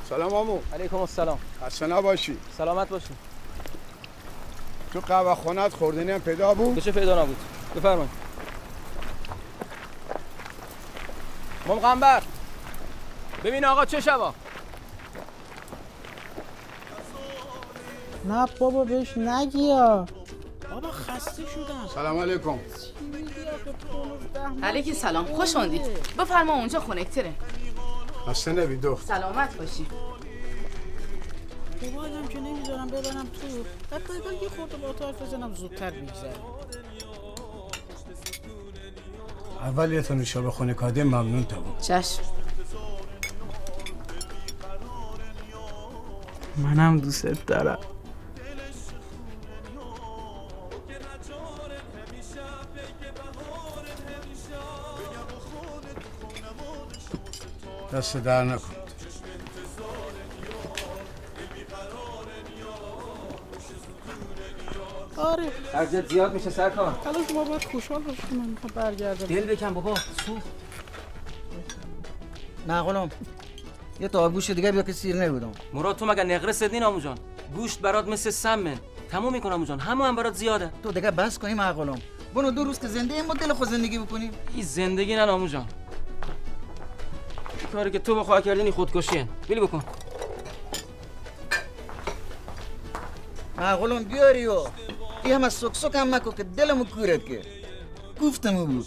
سلام عمو. علیکم السلام. خسته نباشی. سلامت باشی. تو قهوه خونت خوردنی هم پیدا بود؟ چه پیدا نبود؟ بفرمایید. قنبر ببین آقا چه شبا. نه بابا بهش نگیا. بابا خسته شدم. سلام علیکم. علیکی سلام، خوش اومدی. بفرما اونجا خنک‌تره. خسته نبی دختر. سلامت باشی. موبایلم که نمیذارم ببرم تو. حتی یه خورده با تو حرف بزنم زودتر بگذره. اول یه تا نوشابه خنکاده ممنون تا بود. چشم. منم دوست دارم. دست در نکن. آره ارجت زیاد میشه سرکار. الان شما باید خوشحال باشی من میخوام برگردم. دل بکن بابا سوخت. نه غلام یه تا گوش دیگه بیا که سیر نبودم. مراد تو مگه نقره سدین عمو جان؟ گوشت برات مثل سمن. تموم میکنم عمو جان. همون هم برات زیاده. تو دیگه بس کنیم غلام. بونو 2 روز که زنده ما دل خود زندگی بکنیم. این زندگی نه عمو جان. کاری که تو بخواه کردنی خودکشیه. بلی بکن. غلام بیاریو. این همه سوک هم مکو که دلمو کورد که. گفتمو بود.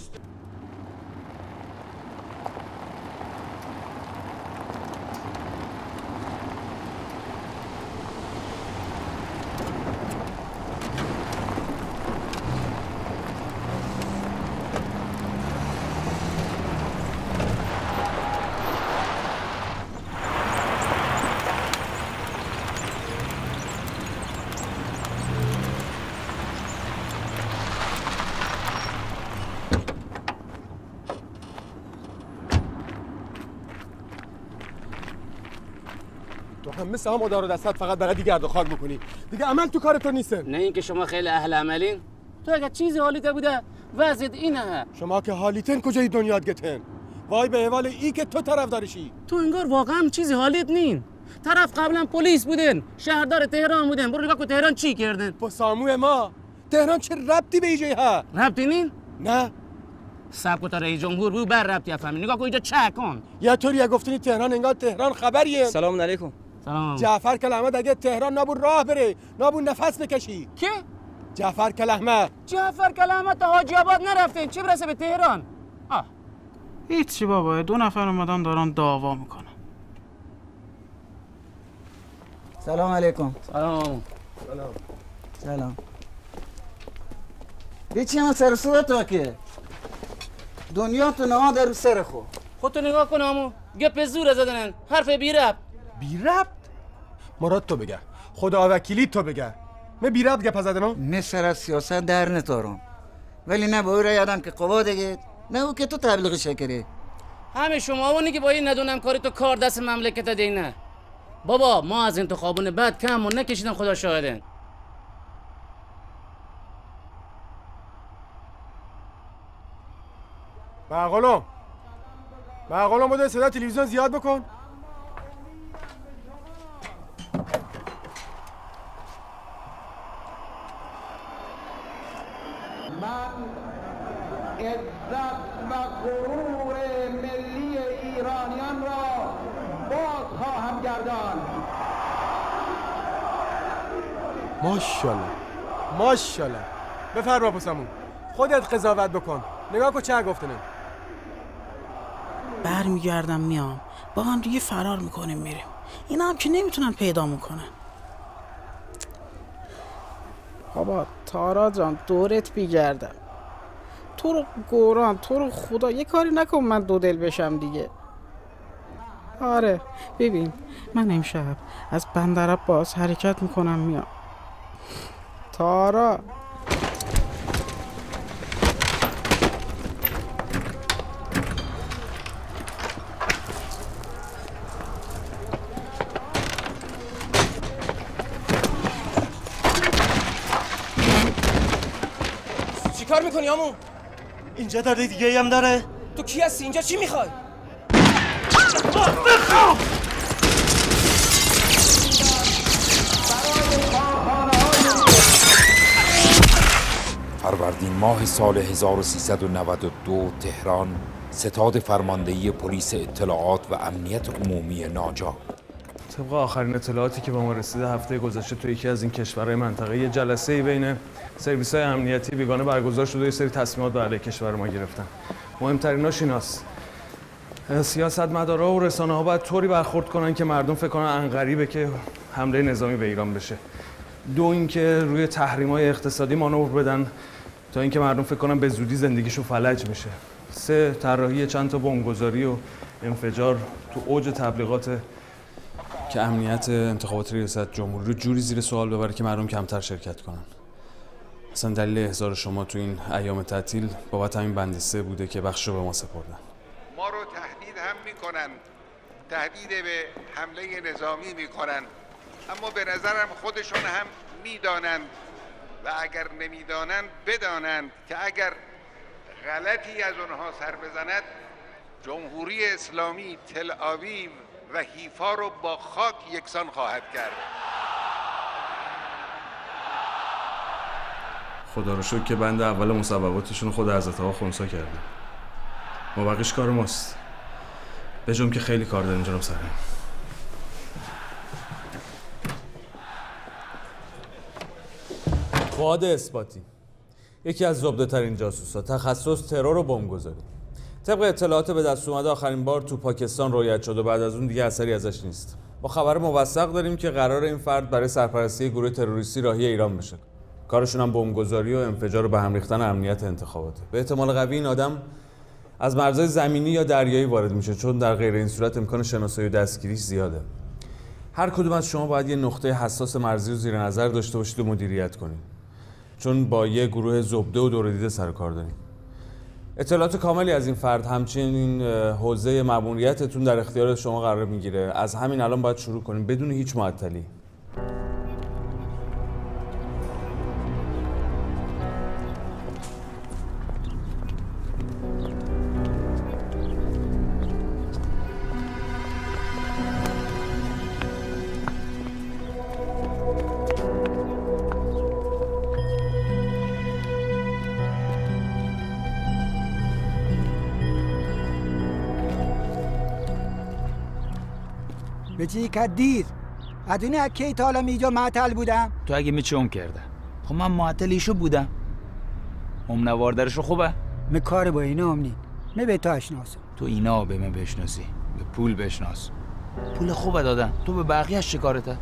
مثل هم دار و دستت فقط بلدی گرد و خاک بکنی دیگه عمل تو کار تو نیسته. نه اینکه شما خیلی اهل عملین. تو اگه چیزی حالیته بوده وضعیت اینه. شما که حالیتن کجای دنیات گتن وای به احوال ای که تو طرفدارشی. تو انگار واقعا چیزی حالیت نین. طرف قبلا پلیس بودن، شهردار تهران بودن. برو نگاه کن تهران چی کردن با ساموی ما. تهران چه ربطی به اینجا ها؟ ربطی نین؟ نه سبک تا رئیس جمهور بود بر ربطی افهمی. نگاه کن اینجا چه کن. یه طوری گفتنی تهران انگار تهران خبریه. سلام علیکم. سلام. جعفر کلمت اگه تهران نبود راه بره نبود نفس بکشی. کی؟ جعفر کلمت. جعفر کلمت تا حاجی آباد نرفتین چه برسه به تهران؟ هیچی بابا 2 نفر اومدن دارن دعوا میکنن. سلام علیکم. سلام. سلام. هیچی هم سر صورت که دنیا تو نها در سر خودتو نگاه کن عمو. گپ زور زدنن. حرف بی ربط. بی ربط؟ مراد تو بگه. خدا وکیلی تو بگه. من بی ربط گپ زدنم؟ نه سر از سیاست در نتارم. ولی نه با او را یادم که قوا دیگه نه او که تو تبلیغ شکری. همه شما اونی که با این ندونم کاری تو کار دست مملکت دینه. بابا ما از انتخابون بعد کم و نکشیدن خدا شاهدن. معقولم بوده صدا تلویزیون زیاد بکن. من عزت و غرور ملی ایرانیان را باز خواهم گرداند. ماشاءالله بفرما پسمون خودت قضاوت بکن. نگاه کن چه گفتنه. برمیگردم میام با هم دیگه فرار میکنیم میریم. اینا هم که نمیتونن پیدا میکنن. بابا تارا جان دورت بیگردم. تو رو گوران تو رو خدا یه کاری نکن من 2 دل بشم دیگه. آره ببین من امشب از بندر عباس حرکت میکنم میام. تارا کار میکنی عمو؟ اینجا داره دیگه هم داره. تو کی هستی؟ اینجا چی میخوای؟ فروردین ماه سال 1392 تهران، ستاد فرماندهی پلیس اطلاعات و امنیت عمومی ناجا طبق آخرین اطلاعاتی که به ما رسیده هفته گذشته تو یکی از این کشورهای منطقه یه جلسه‌ای بین سرویس‌های امنیتی بیگانه برگزار شده و یه سری تصمیمات به علیه کشور ما گرفتن. مهمتریناش ایناست: سیاستمدارا و رسانه‌ها باید طوری برخورد کنن که مردم فکر کنن عنقریبه که حمله نظامی به ایران بشه. 2 اینکه روی تحریم‌های اقتصادی مانور بدن تا اینکه مردم فکر کنن به زودی زندگیشون فلج میشه. 3 طراحی چند تا بمبگذاری و انفجار تو اوج تبلیغات که امنیت انتخابات ریاست جمهوری رو جوری زیر سوال ببره که مردم کمتر شرکت کنن. اصلا دلیل احضار شما تو این ایام تعطیل بابت همین بند 3 بوده که بخش رو به ما سپردن. ما رو تهدید هم میکنن، تهدید به حمله نظامی میکنن، اما به نظرم خودشون هم میدانند و اگر نمیدانند بدانند که اگر غلطی از اونها سر بزند جمهوری اسلامی تل آویو و حیفا رو با خاک یکسان خواهد کرد. خدا رو شکر که بند اول مصوباتشون خود حضرت آقا خنثی کرده. ما بقیش کار ماست. بجم که خیلی کار داریم جناب سرهنگ. فؤاد اثباتی، یکی از زبده‌ترین جاسوسا، تخصص ترور و بمبگذاری. طبق اطلاعات به دست اومده آخرین بار تو پاکستان رویت شد و بعد از اون دیگه اثری ازش نیست. با خبر موثق داریم که قرار این فرد برای سرپرستی گروه تروریستی راهی ایران بشه. کارشون هم بمبگذاری و انفجار و به هم ریختن امنیت انتخاباته. به احتمال قوی این آدم از مرزهای زمینی یا دریایی وارد میشه، چون در غیر این صورت امکان شناسایی و دستگیریش زیاده. هر کدوم از شما باید یه نقطه حساس مرزی رو زیر نظر داشته باشید و مدیریت کنید، چون با یه گروه زبده و دور دیده سر کار داریم. اطلاعات کاملی از این فرد همچنین حوزه مأموریتتون در اختیار شما قرار میگیره. از همین الان باید شروع کنیم بدون هیچ معطلی. بچی که دیر ادونی اکی تا حالا میجا معطل بودم. تو اگه می چون کرده؟ خب من معطل ایشو بودم. نواردرشو خوبه؟ می کار با اینا امنی می به تو اشناسم. تو اینا به من بشناسی، به پول بشناس. پول خوبه دادن، تو به بقیه چه کارته؟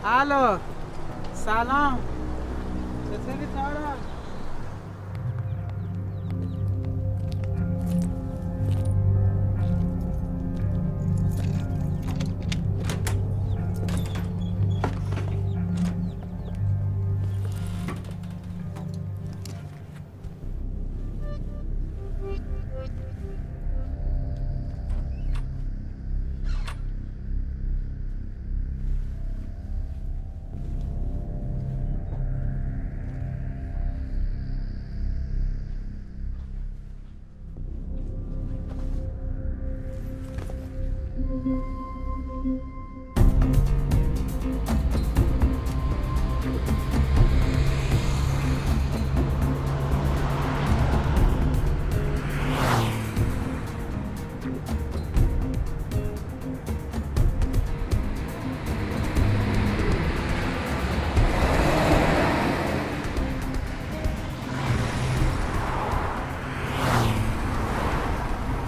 الو سلام، چطوری تارا؟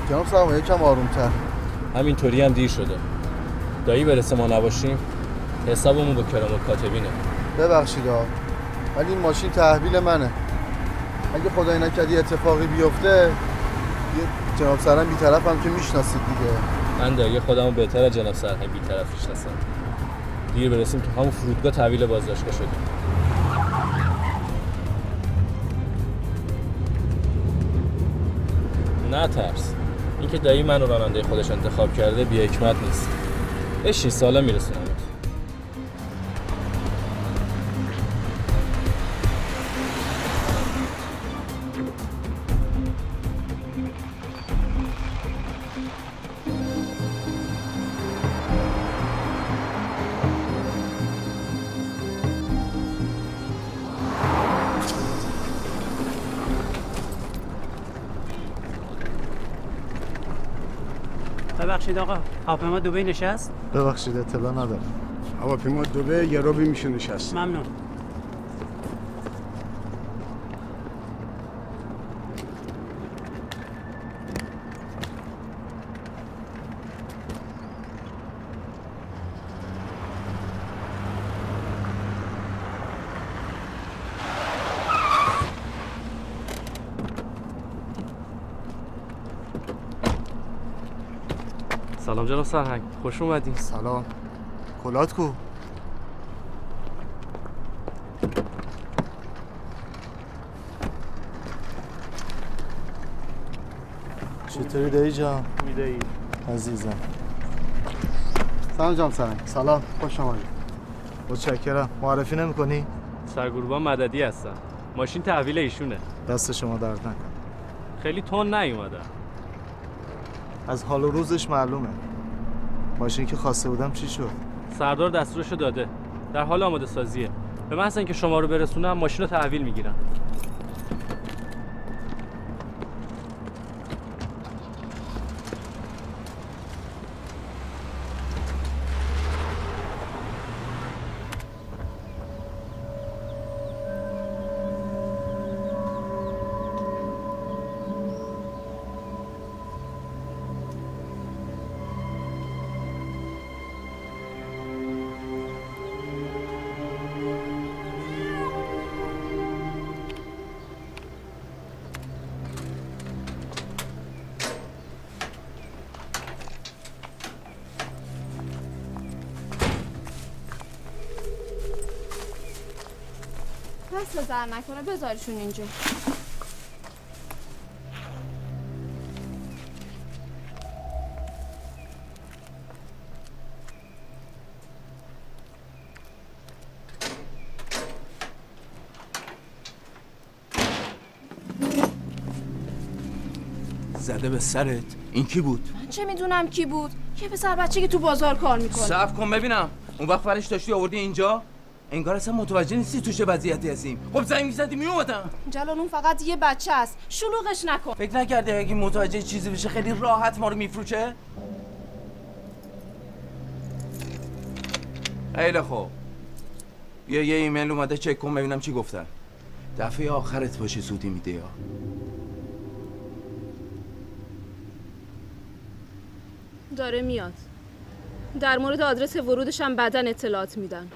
جناب سرما یکم آرومتر. همینطوری هم دیر شده. دایی برسه ما نباشیم حسابمون با کرام الکاتبینه. ببخشید ولی این ماشین تحویل منه. اگه خدای نکرد اتفاقی بیفته یه جناب سرهنگ بی‌طرفم که میشناسید دیگه. من دایی خودمو بهتر از جناب سرهنگ بی‌طرف میشناسم. دیر برسیم که همون فرودگاه تحویل بازداشتگاه شدیم. نه ترس. اینکه دایی منو راننده خودش انتخاب کرده بی حکمت نیست. بشین سالا میرسونم. ببخشید آقا، هواپیما دبی نشست؟ ببخشید اطلاع ندارم. هواپیما دبی یه روبی میشه نشست. ممنون. سلام جناب سرهنگ، خوش اومدین. سلام. کلات کو؟ چطوری دایی جان؟ میدایی عزیزم. سلام جان سرهنگ. سلام، خوش اومدید. متشکرم. معرفی نمی‌کنی؟ سرگروبان مددی هستم. ماشین تحویل ایشونه. دست شما درد نکنه. خیلی تون نیومدن. از حال و روزش معلومه. ماشین که خواسته بودم چی شد؟ سردار دستورشو داده. در حال آماده سازیه. به محض اینکه شما رو برسونم ماشین رو تحویل میگیرم. دست زر نکنه بذارشون اینجا. زده به سرت؟ این کی بود؟ من چه میدونم کی بود؟ یه پسر بچه که تو بازار کار میکنه. صبر کن ببینم. اون وقت فرش داشتی آوردی اینجا؟ انگار اصلا متوجه نیستی تو چه وضعیتی هستیم. خب زنگ می‌زدی میومدم. جلال اون فقط یه بچه است. شلوغش نکن. فکر نکردی اگه متوجه چیزی بشه خیلی راحت ما رو میفروشه؟ خیلی خوب. یه ایمیل اومده چک کن ببینم چی گفتن. دفعه آخرت باشه زودی میده یا. داره میاد. در مورد آدرس ورودش هم بعداً اطلاعات میدن.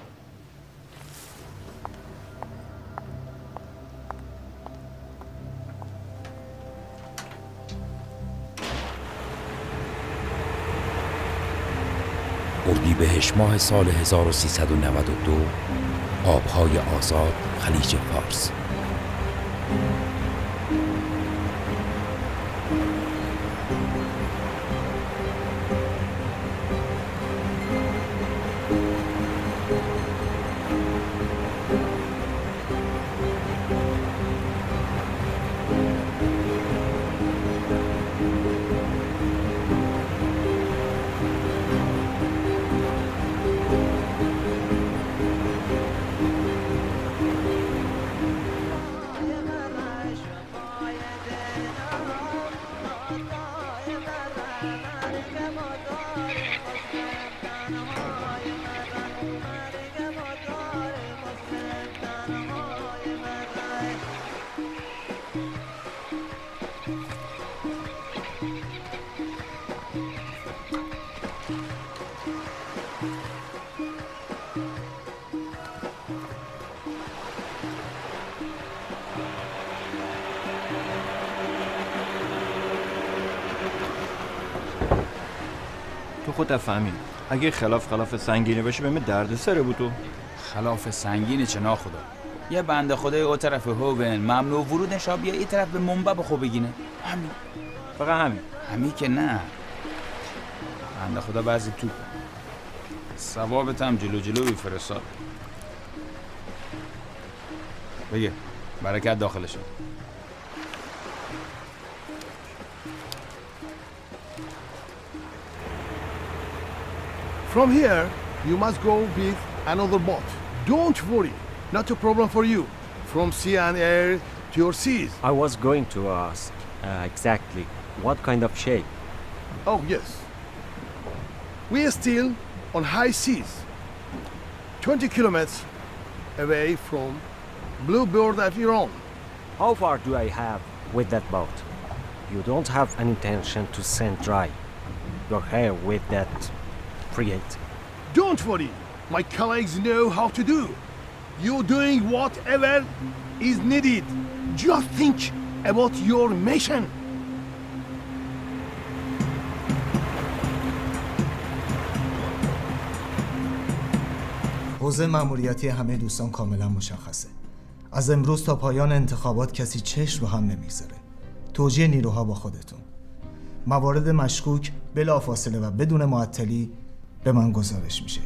اردیبهشت ماه سال 1392 آبهای آزاد خلیج فارس. تو خودت فهمی اگه خلاف سنگینی بشه بهم دردسره بود. تو خلاف سنگینه چه ناخدا. یه بنده خدای او طرف هوون ممنوع ورود نشاب یا این طرف به منبع بخو بگینه. همین. فقط همین که نه. بنده خدا بعضی تو ثوابت هم جلو بفرستاد. بگه برکت داخلشه. From here, you must go with another boat. Don't worry, not a problem for you. From sea and air to your seas. I was going to ask exactly what kind of shape. Oh yes, We are still on high seas, 20 kilometers away from Blue Bird of Iran. How far do I have with that boat? You don't have an intention to send dry your hair with that frigate. Don't worry, my colleagues know how to do. You're doing whatever is needed. Just think about your mission. حوزه مأموریتی همه دوستان کاملا مشخصه. از امروز تا پایان انتخابات کسی چشم رو هم نمیگذاره. توجیه نیروها با خودتون. موارد مشکوک بلافاصله و بدون معطلی به من گزارش میشه.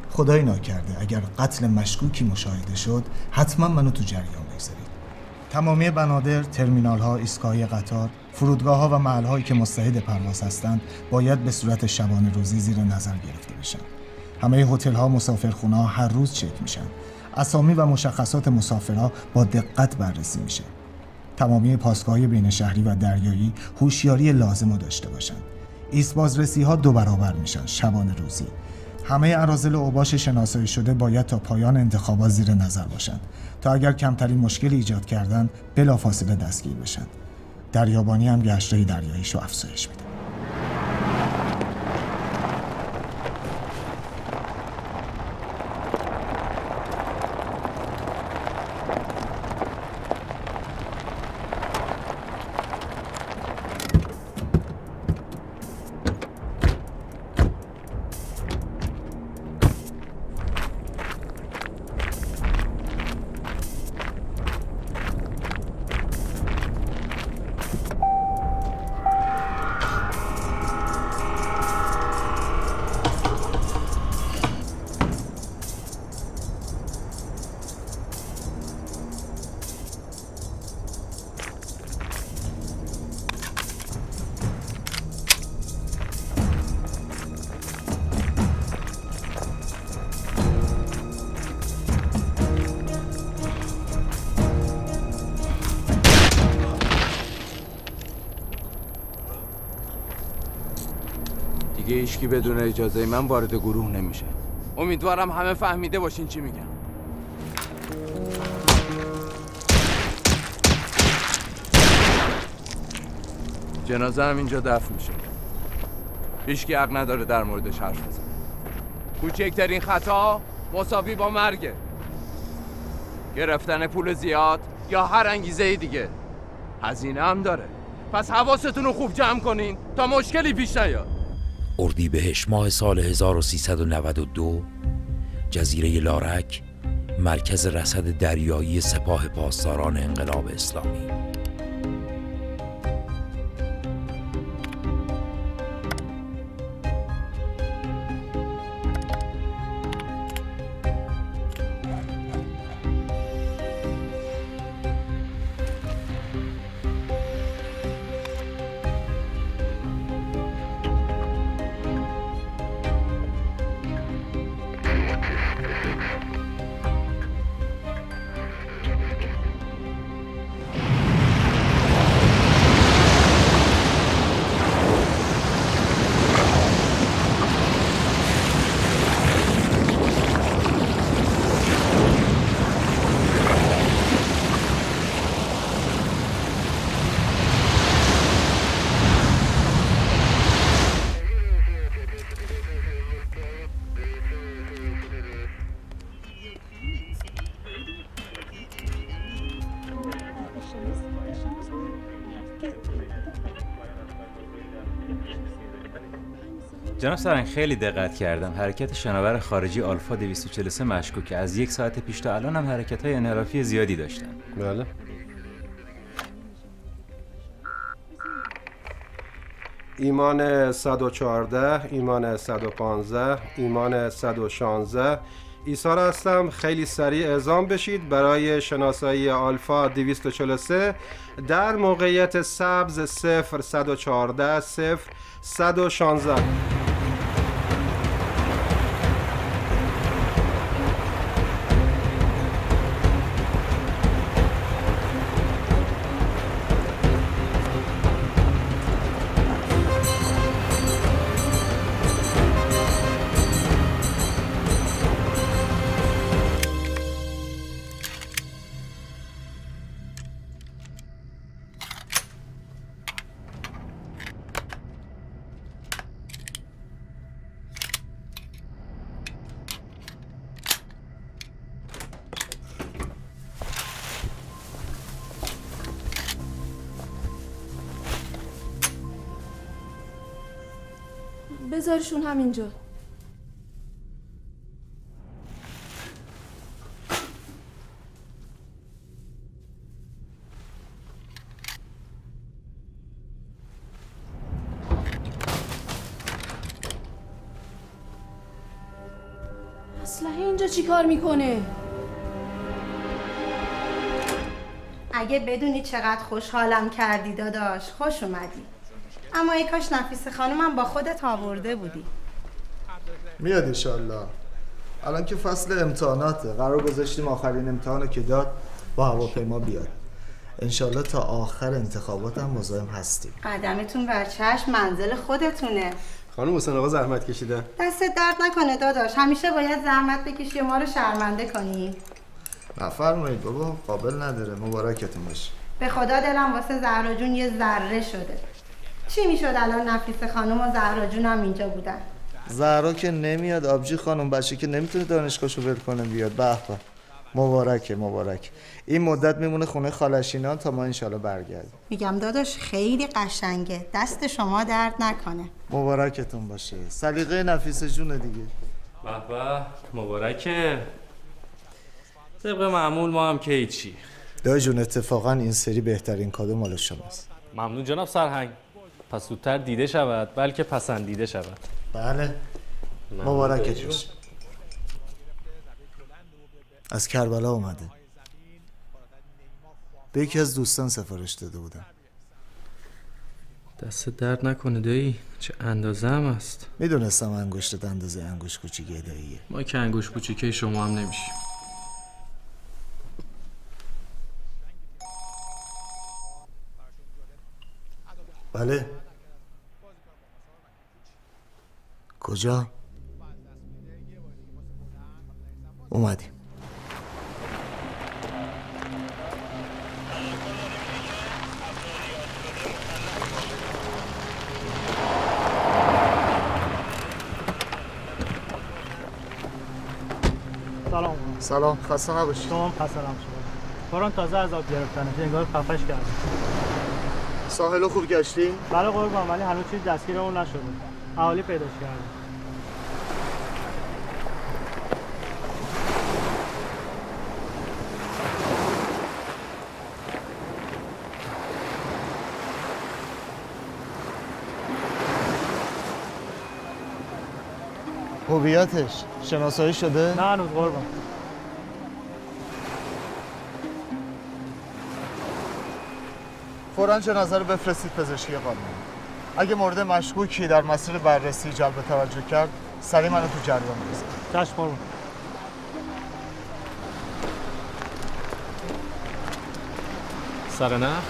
خدای ناکرده اگر قتل مشکوکی مشاهده شد حتما منو تو جریان بگذارید. تمامی بنادر، ترمینال‌ها، ایستگاه‌های قطار، فرودگاه‌ها و محل‌هایی که مستعد پرواز هستند باید به صورت شبانه روزی زیر نظر گرفته بشن. همه هتل‌ها، مسافرخونه‌ها هر روز چک میشن. اسامی و مشخصات مسافرها با دقت بررسی میشه. تمامی پاسگاه‌های بین شهری و دریایی هوشیاری لازم رو داشته باشن. ایست بازرسی‌ها 2 برابر میشن شبانه روزی. همه اراذل اوباش شناسایی شده باید تا پایان انتخابات زیر نظر باشن تا اگر کمترین مشکلی ایجاد کردن بلافاصله دستگیر بشن. دریابانی هم گشت‌های دریاییشو افزایش میده. دیگه هیچکی بدون اجازه من وارد گروه نمیشه. امیدوارم همه فهمیده باشین چی میگم. جنازه هم اینجا دفن میشه. هیچکی حق نداره در موردش حرف بزنه. کوچکترین خطا مساوی با مرگه. گرفتن پول زیاد یا هر انگیزه دیگه. هزینه هم داره. پس حواستون رو خوب جمع کنین تا مشکلی پیش نیاد. اردیبهشت ماه سال 1392 جزیره لارک مرکز رصد دریایی سپاه پاسداران انقلاب اسلامی. جناب سرنگ خیلی دقت کردم. حرکت شناور خارجی آلفا 243 مشکوکه. از 1 ساعت پیش تا الان هم حرکت‌های انحرافی زیادی داشتن. بله. ایمان 114، ایمان 115، ایمان 116. ایثار هستم. خیلی سریع اعزام بشید برای شناسایی آلفا 243 در موقعیت سبز 0114 0116. بذارشون همینجا. اسلحه اینجا چی کار میکنه؟ اگه بدونی چقدر خوشحالم کردی داداش، خوش اومدی. اما ای کاش نفیسه خانومم با خودت آورده بودی. میاد انشالله. الان که فصل امتحاناته، قرار گذاشتیم آخرین امتحانو که داد با هواپیما بیاد. انشالله تا آخر انتخابات هم مزاحم هستیم. قدمتون بر چشم، منزل خودتونه. خانم حسین آقا زحمت کشیدن. دست درد نکنه داداش، همیشه باید زحمت بکشی و ما رو شرمنده کنی. نفرمایید بابا، قابل نداره. مبارکتون باشه. به خدا دلم واسه زهرا جون یه ذره شده. چی میشد الان نفیسه خانم و زهرا جون هم اینجا بودن؟ زهرا که نمیاد، آبجی خانم بچه که نمیتونه دانشگاهشو ول کنه بیاد. به به، مبارکه مبارک. این مدت میمونه خونه خالشینان تا ما انشالله برگردیم. میگم داداش خیلی قشنگه، دست شما درد نکنه. مبارکتون باشه. سلیقه نفیسه جونه دیگه. به به، مبارکه. طبق معمول ما هم که هیچی. دایی جون اتفاقا این سری بهترین کادو مال شماست. ممنون جناب سرهنگ. پس زودتر دیده شود بلکه پسندیده شود. بله، مبارکت باشه. از کربلا اومده. به یکی از دوستان سفارش داده بودم. دست درد نکنه دایی، چه اندازه هم است. میدونستم انگشتت اندازه انگشت کوچیکه داییه. ما که انگشت کوچیکه شما هم نمیشیم. بله. کجا؟ اومدیم. سلام، خسته نباشید. شما هم خسته نباشید. باران تازه از آب گرفتنه، انگار خفش کرده. ساحل خوب گشتی؟ بله قربان، ولی هنوز چیز دستگیر اون نشده. اهالی پیداش کرده. هویتش شناسایی شده؟ نه هنوز قربان. فوراً جنازه رو بفرستید پزشکی قانونی. اگه مورد مشکوکی در مسیر بررسی جلب توجه کرد، سریع منو تو جریان بذار. چشم قربان. سرنخ؟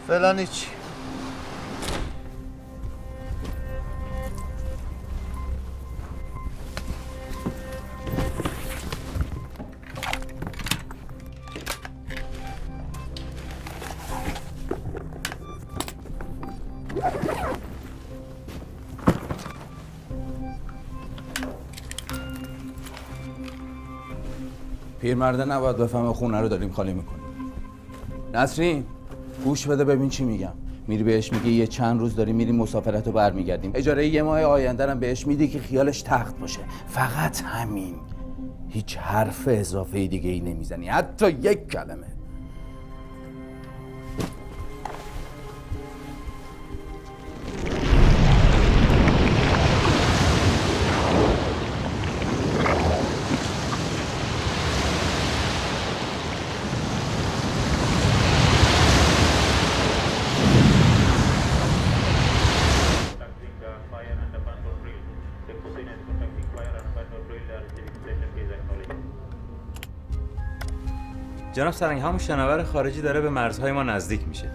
فعلا هیچی. پیرمرده نباید بفهمه خونه رو داریم خالی میکنیم. نسرین گوش بده ببین چی میگم. میری بهش میگی یه چند روز داریم میریم مسافرت رو برمیگردیم، اجاره یه ماه آینده هم بهش میدی که خیالش تخت باشه. فقط همین، هیچ حرف اضافه دیگه ای نمیزنی، حتی یک کلمه. جناب سرهنگ، همون شناور خارجی داره به مرزهای ما نزدیک میشه.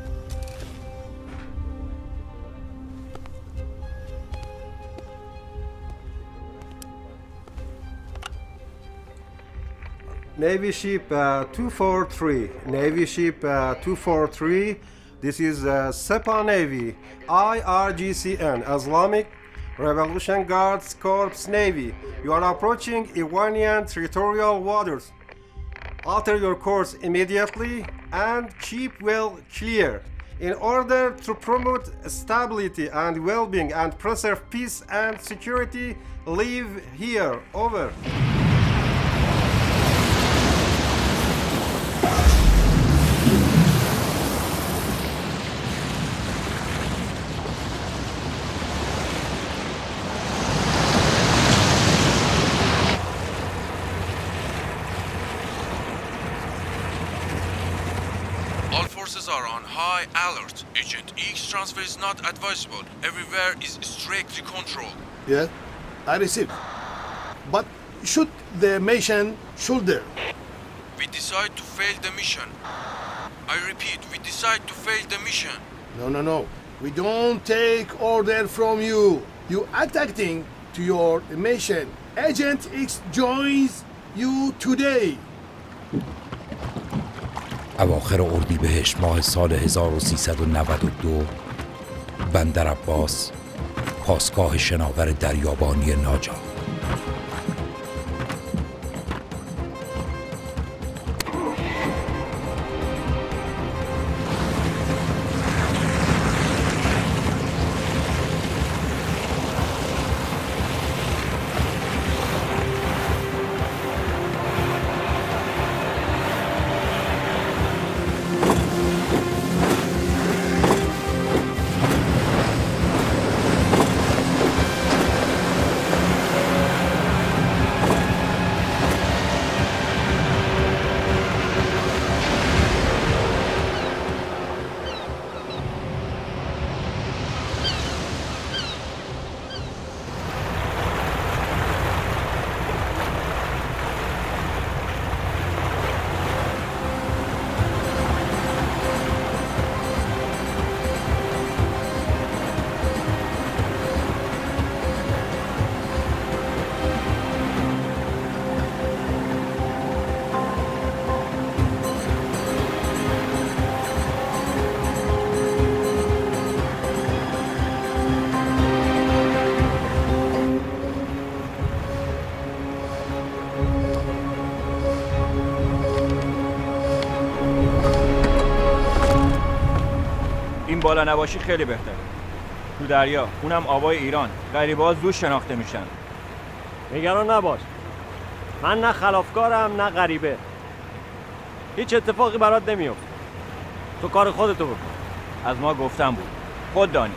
Navy ship 243. Navy ship 243. This is SEPA Navy, IRGCN, Islamic Revolution Guards Corps Navy. You are approaching Iranian territorial waters. Alter your course immediately and keep well clear. in order to promote stability and well-being and preserve peace and security, live here. Over. All forces are on high alert. Agent X transfer is not advisable. Everywhere is strictly controlled. Yeah, I received. But shoot the mission shoulder. We decide to fail the mission. I repeat, we decide to fail the mission. No. We don't take order from you. You attacking to your mission. Agent X joins you today. اواخر اردیبهشت ماه سال 1392 بندر عباس، پاسگاه شناور دریابانی ناجا. بالا نباشی خیلی بهتره. تو دریا، اونم آبای ایران، غریبه‌ها زود شناخته میشن. نگران نباش. من نه خلافکارم نه غریبه. هیچ اتفاقی برات نمیفته. تو کار خودتو بکن. از ما گفتم بود. خود دانی.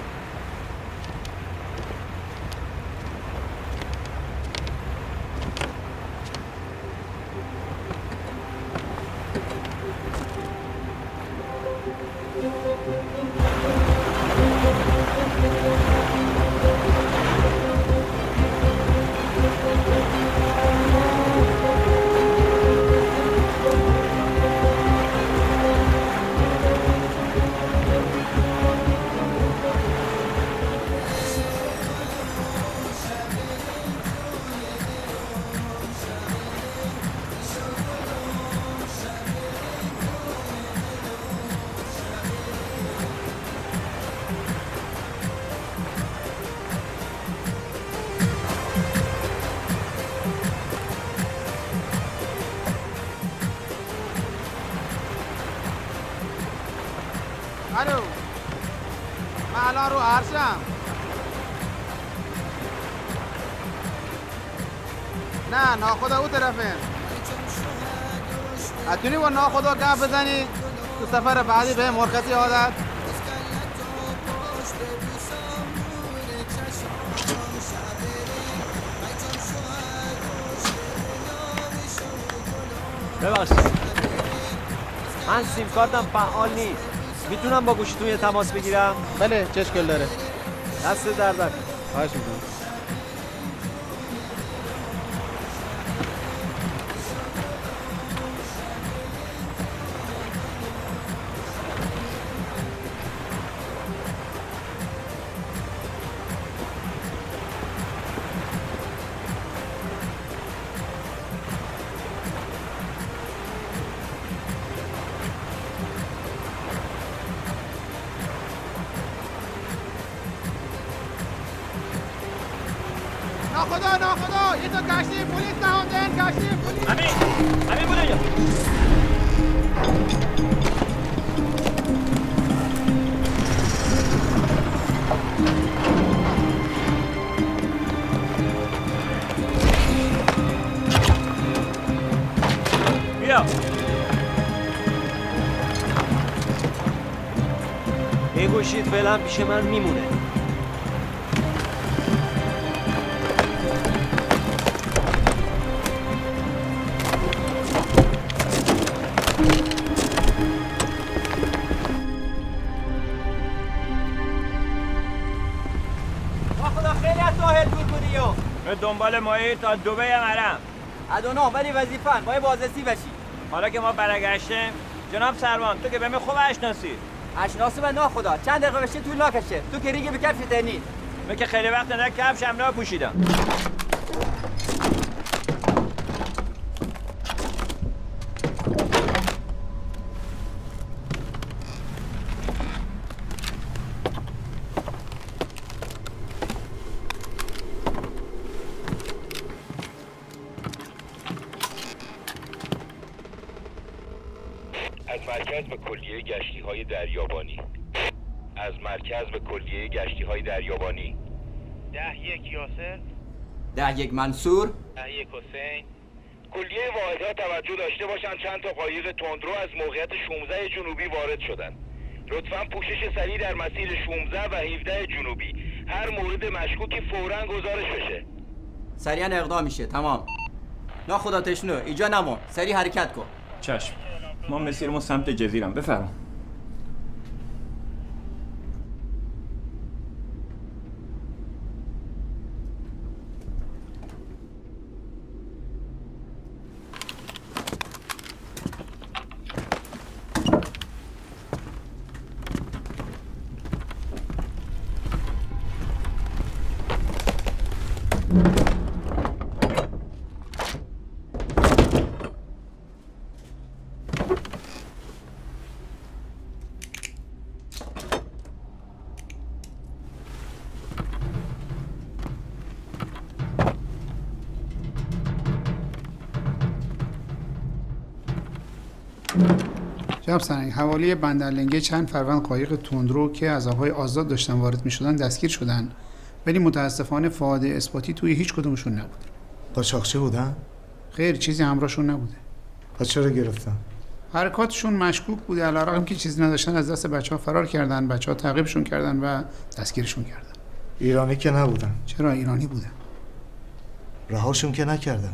الو من الان رو عرشم. نه ناخدا او طرفه. اتونی با ناخدا گپ بزنی تو سفر بعدی به مرخصی عادت. ببخشید من سیم کارتم فعال نیست. میتونم با گوشیتون یه تماس بگیرم؟ بله چه اشکال داره؟ دست در نکن. خواهش میکنم. ناخدا یه تا کشتی پلیس نهاندن. کشتی پلیس همین بوده یا باشید فعلا پیش من میمونه. خدا خیلی از ساحل دور بودی یا به دنبال مایه تا دبی مرم ادونا ولی وظیفن باید بازرسی بشی. حالا که ما برگشتیم جناب سروان تو که به من خوب اشناسی اشناسی من نه خدا چند دقیقه بشه طول نکشه تو که ریگه به کفش تنید من که خیلی وقت نه کفش هم نپوشیدم. از مرکز به کلیه گشتی‌های دریابانی. از مرکز به کلیه گشتی‌های دریابانی. 10-1 یاسر 10-1 منصور 10-1 حسین. کلیه واحدها توجه داشته باشند چند تا قایق تندرو از موقعیت 16 جنوبی وارد شدن. لطفاً پوشش سریع در مسیر 16 و 17 جنوبی. هر مورد مشکوکی فوراً گزارش بشه. سریعا اقدام میشه. تمام. نه خدا تشنو اینجا نمون. سریع حرکت کن. چشم. ما مسیرمون سمت جزیرم. بفرم. جناب سرنگ، حوالی بندرلنگه چند فروند قایق تندرو که از آبهای آزاد داشتن وارد می‌شدن دستگیر شدن، ولی متاسفانه فاعد اثباتی توی هیچ کدومشون نبود. قاچاقچی بودن؟ خیر، چیزی همراهشون نبوده. پس چرا گرفتن؟ حرکاتشون مشکوک بوده، علیرغم که چیزی نداشتن از دست بچه‌ها فرار کردن، بچه‌ها تعقیبشون کردن و دستگیرشون کردن. ایرانی که نبودن. چرا ایرانی بودن؟ رهاشون که نکردن.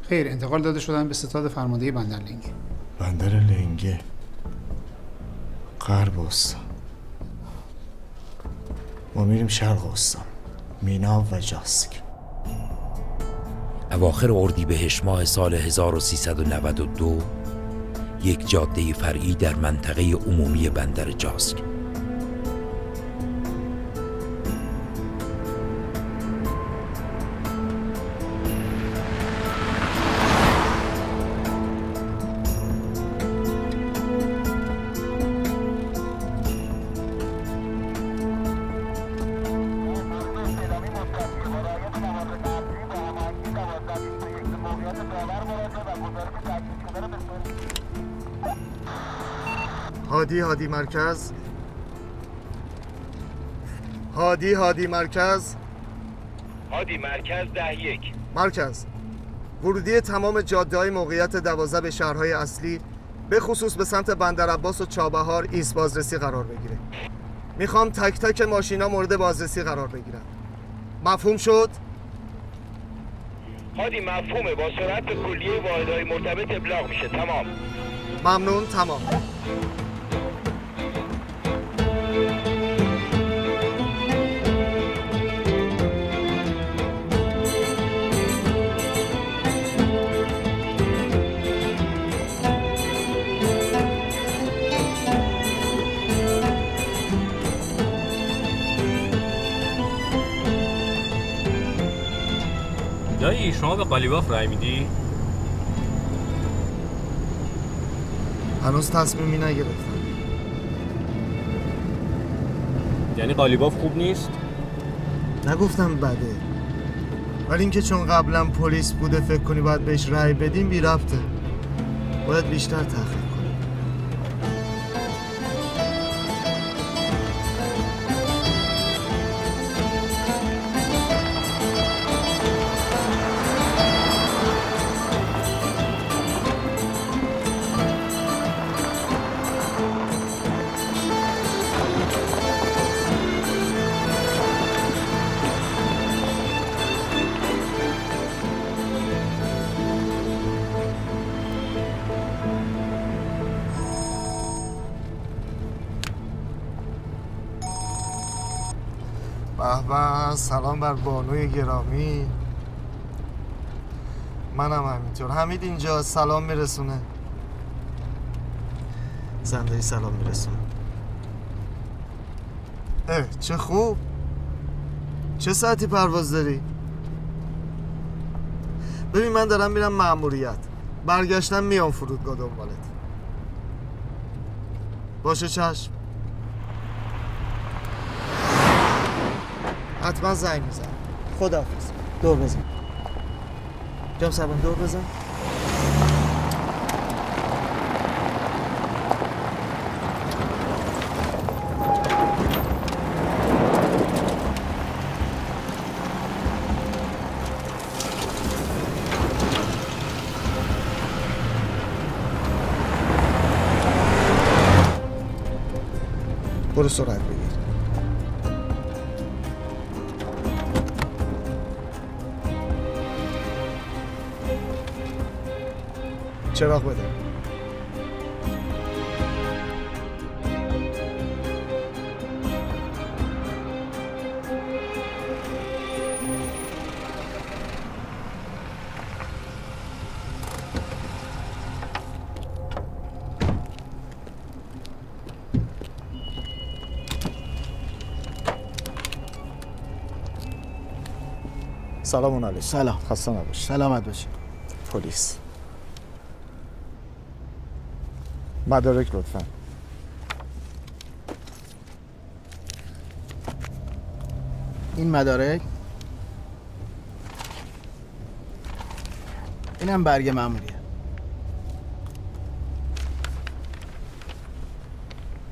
خیر، انتقال داده شدن به ستاد فرمانده بندرلنگه. بندر لنگه، غرب استان. ما میریم شرق استان، مینا و جاسک. اواخر اردیبهشت ماه سال 1392 یک جاده فرعی در منطقه عمومی بندر جاسک. هادی مرکز. هادی مرکز. هادی مرکز 10-1 مرکز. ورودی تمام جاده‌های موقعیت 12 به شهرهای اصلی به خصوص به سمت بندرعباس و چابهار ایست بازرسی قرار بگیره. میخوام تک تک ماشینا مورد بازرسی قرار بگیرن. مفهوم شد؟ هادی مفهومه. با سرعت به کلیه واحدهای مرتبط ابلاغ میشه. تمام. ممنون. تمام. دایی شما به قالیباف رای میدی؟ هنوز تصمیمی نگرفتم. یعنی قالیباف خوب نیست؟ نگفتم بده، ولی اینکه چون قبلا پلیس بوده فکر کنی باید بهش رای بدیم بی ربطه. باید بیشتر تحقیق کنیم. به سلام بر بانوی گرامی. منم همینطور. حمید اینجا سلام میرسونه. زنده سلام میرسونه. چه خوب. چه ساعتی پرواز داری؟ ببین من دارم میرم مأموریت. برگشتم میام فرودگاه دنبالت. باشه چشم. حتما زنگ میزن. خداحافظ. دور بزن. جام سربان دور بزن. برو سرعت بگیر. چراغ بده. سلام علیکم. سلام. خسته نباشید. سلامت باشید. پلیس. مدارک لطفا. این مدارک، اینم برگ مأموریه.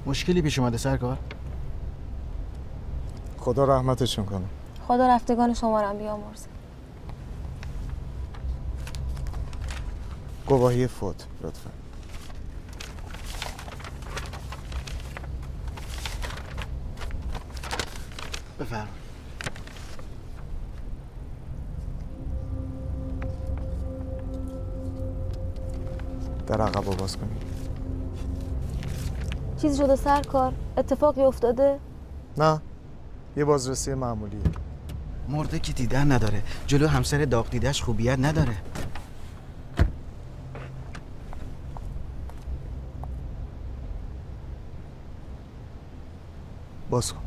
مشکلی پیش اومده سرکار؟ خدا رحمتشون کنه. خدا رفتگان شما رو بیامرزه. گواهی فوت لطفا. بفرمایید. در عقب باز کنید. چیزی شده سرکار؟ اتفاقی افتاده؟ نه، یه بازرسی معمولیه. مرده که دیدن نداره، جلو همسر داغ دیدهش خوبیت نداره. باز کن.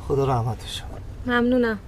خدا رحمتش کنه. ممنونم.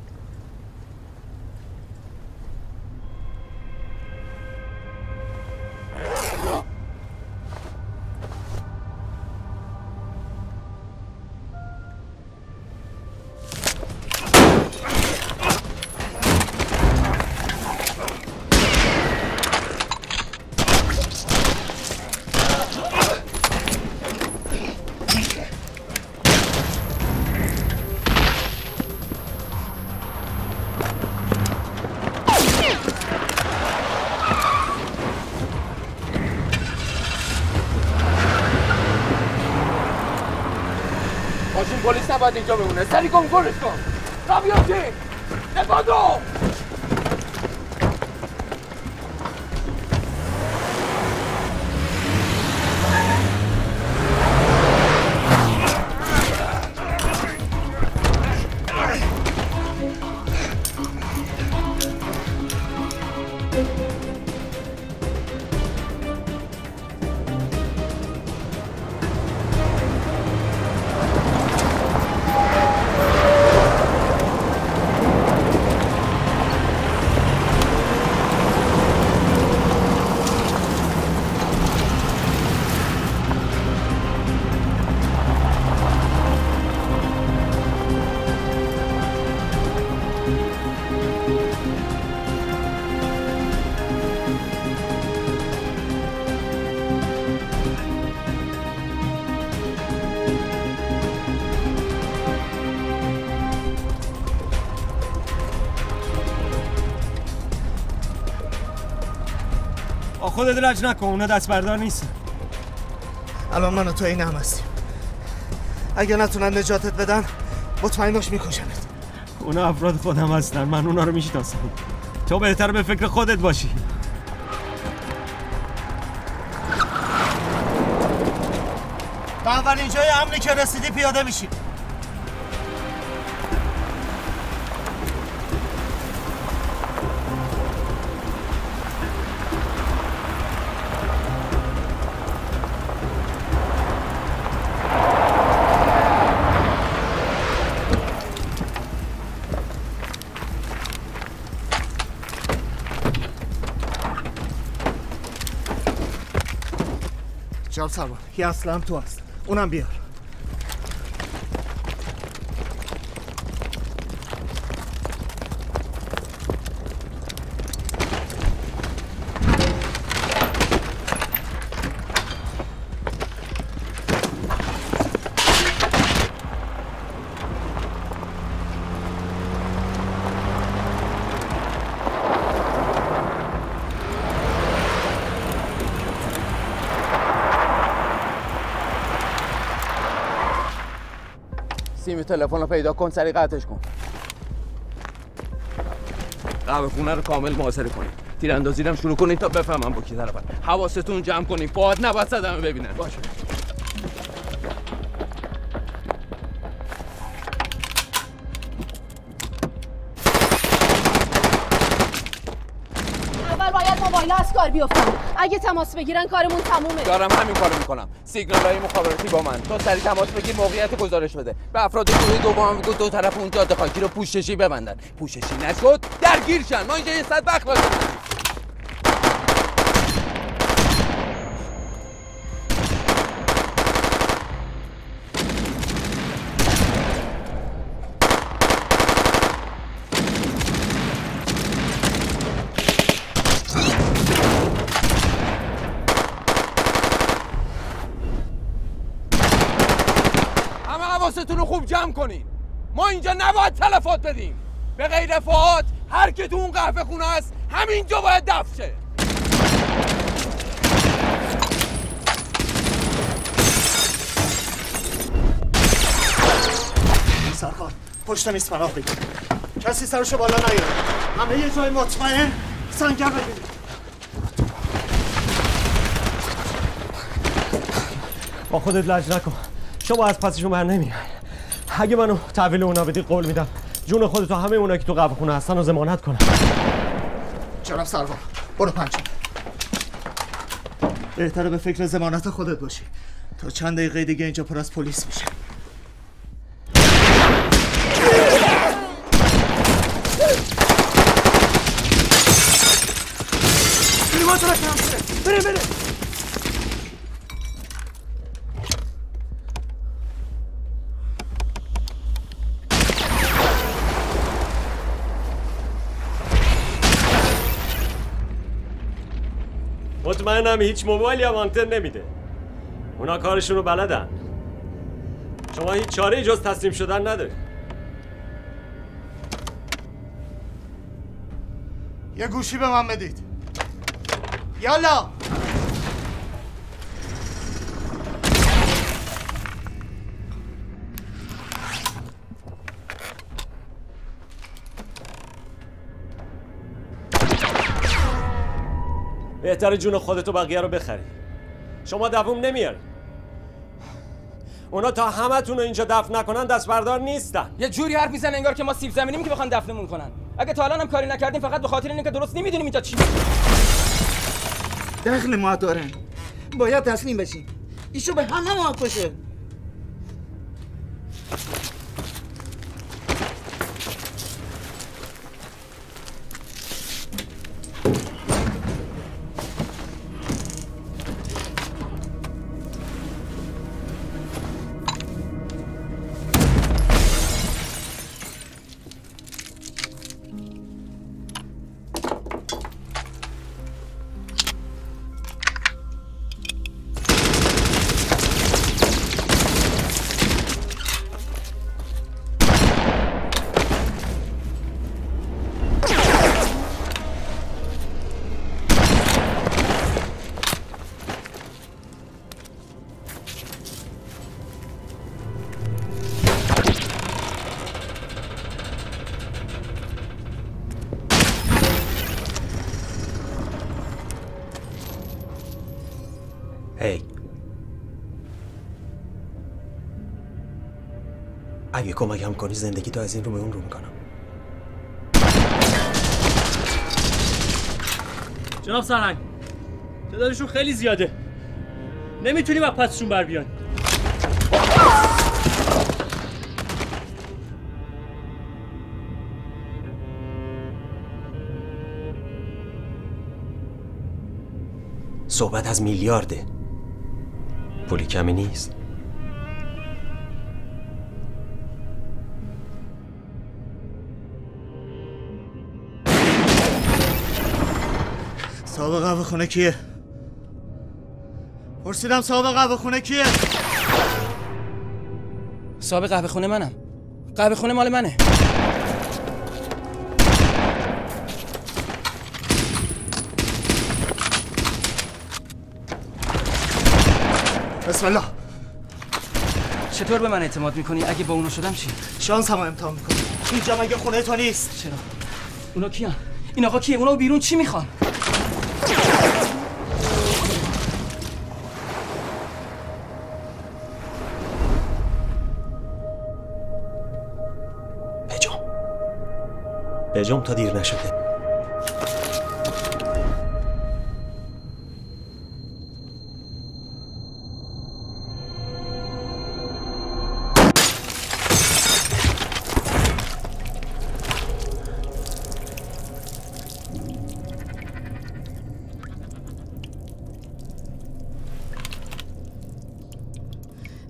پلیس نباید اینجا بمونه. سری کن گلش کن. رابیاتی نبادو. با خودت لج نکن، اونا دست بردار نیستن. الان من و تو این هم هستیم. اگه نتونن نجاتت بدن مطمئن باش میکشنت. اونا افراد خودم هستن، من اونا رو میشناسم. تو بهتر به فکر خودت باشی. به اولین جای امنی که رسیدی پیاده میشی. جناب سروان، یه اصلا هم تو هست، اونم بیار. سیم تلفن رو پیدا کن، سریع قطعش کن. قهوه خونه رو کامل محاصره کنید. تیراندازی رو شروع کنید تا بفهمم با کی طرفن. حواستون جمع کنید. فؤاد نباید صدمه ببینن. باشه. اول باید موبایل از کار بیفتن. اگه تماس بگیرن کارمون تمومه. دارم همین کارو میکنم. سیگنال‌های مخابراتی با من. تو سریع تماس بگیر، موقعیت گزارش بده. به افراد گروه دوم بگو دو طرف اون جاده خاکی رو پوششی ببندن. پوششی نشد درگیر شن. ما اینجا یه صد وقت واسه حواستون رو خوب جمع کنین. ما اینجا نباید تلفات بدیم. به غیر فؤاد هر که تو اون قهوه خونه است همینجا باید دفن شه. سرکار پشت میز پناه بگیر. کسی سرشو بالا نیاره. همه یه جای مطمئن سنگر بگیرید. با خودت لج نکن، شما از پسشون بر نمیای. اگه منو تحویل اونا بدی قول میدم جون خودتو همه اونایی که تو قهوه خونه هستن رو ضمانت کنم. جناب سروان برو پنجم. بهتره به فکر ضمانت خودت باشی تا چند دقیقه دیگه اینجا پر از پلیس میشه. بریم مطمئنم هیچ موبایلی هم آنتن نمیده. اونا کارشون رو بلدن. شما هیچ چاره‌ای جز تسلیم شدن نداری. یه گوشی به من بدید. یالا بهتره جون خودت و بقیه رو بخری. شما دووم نمیاری. اونا تا همتون رو اینجا دفن نکنن دست بردار نیستن. یه جوری حرف میزنن انگار که ما سیب زمینیم که بخوان دفنمون کنن. اگه تا الان هم کاری نکردیم فقط به خاطر اینه که درست نمیدونیم اینجا چی. دخل ما دارن. باید تسلیم بشیم. ایشو به همه ما کشه. هی اگه کمکم کنی زندگی تو از این رو به اون رو میکنم. جناب سرهنگ تعدادشون خیلی زیاده، نمیتونیم از پسشون بر بیان. صحبت از میلیارده، پولی کمی نیست. صاحب قهوه خونه کیه؟ پرسیدم صاحب قهوه خونه کیه؟ صاحب قهوه خونه منم. قهوه خونه مال منه. بسم الله. چطور به من اعتماد میکنی؟ اگه با اونا شدم چی؟ شانس هم امتحان میکنی. اینجا مگه خونه تو نیست؟ چرا؟ اونا کیان؟ این آقا کیه؟ اونا بیرون چی میخوان؟ بجام تا دیر نشده.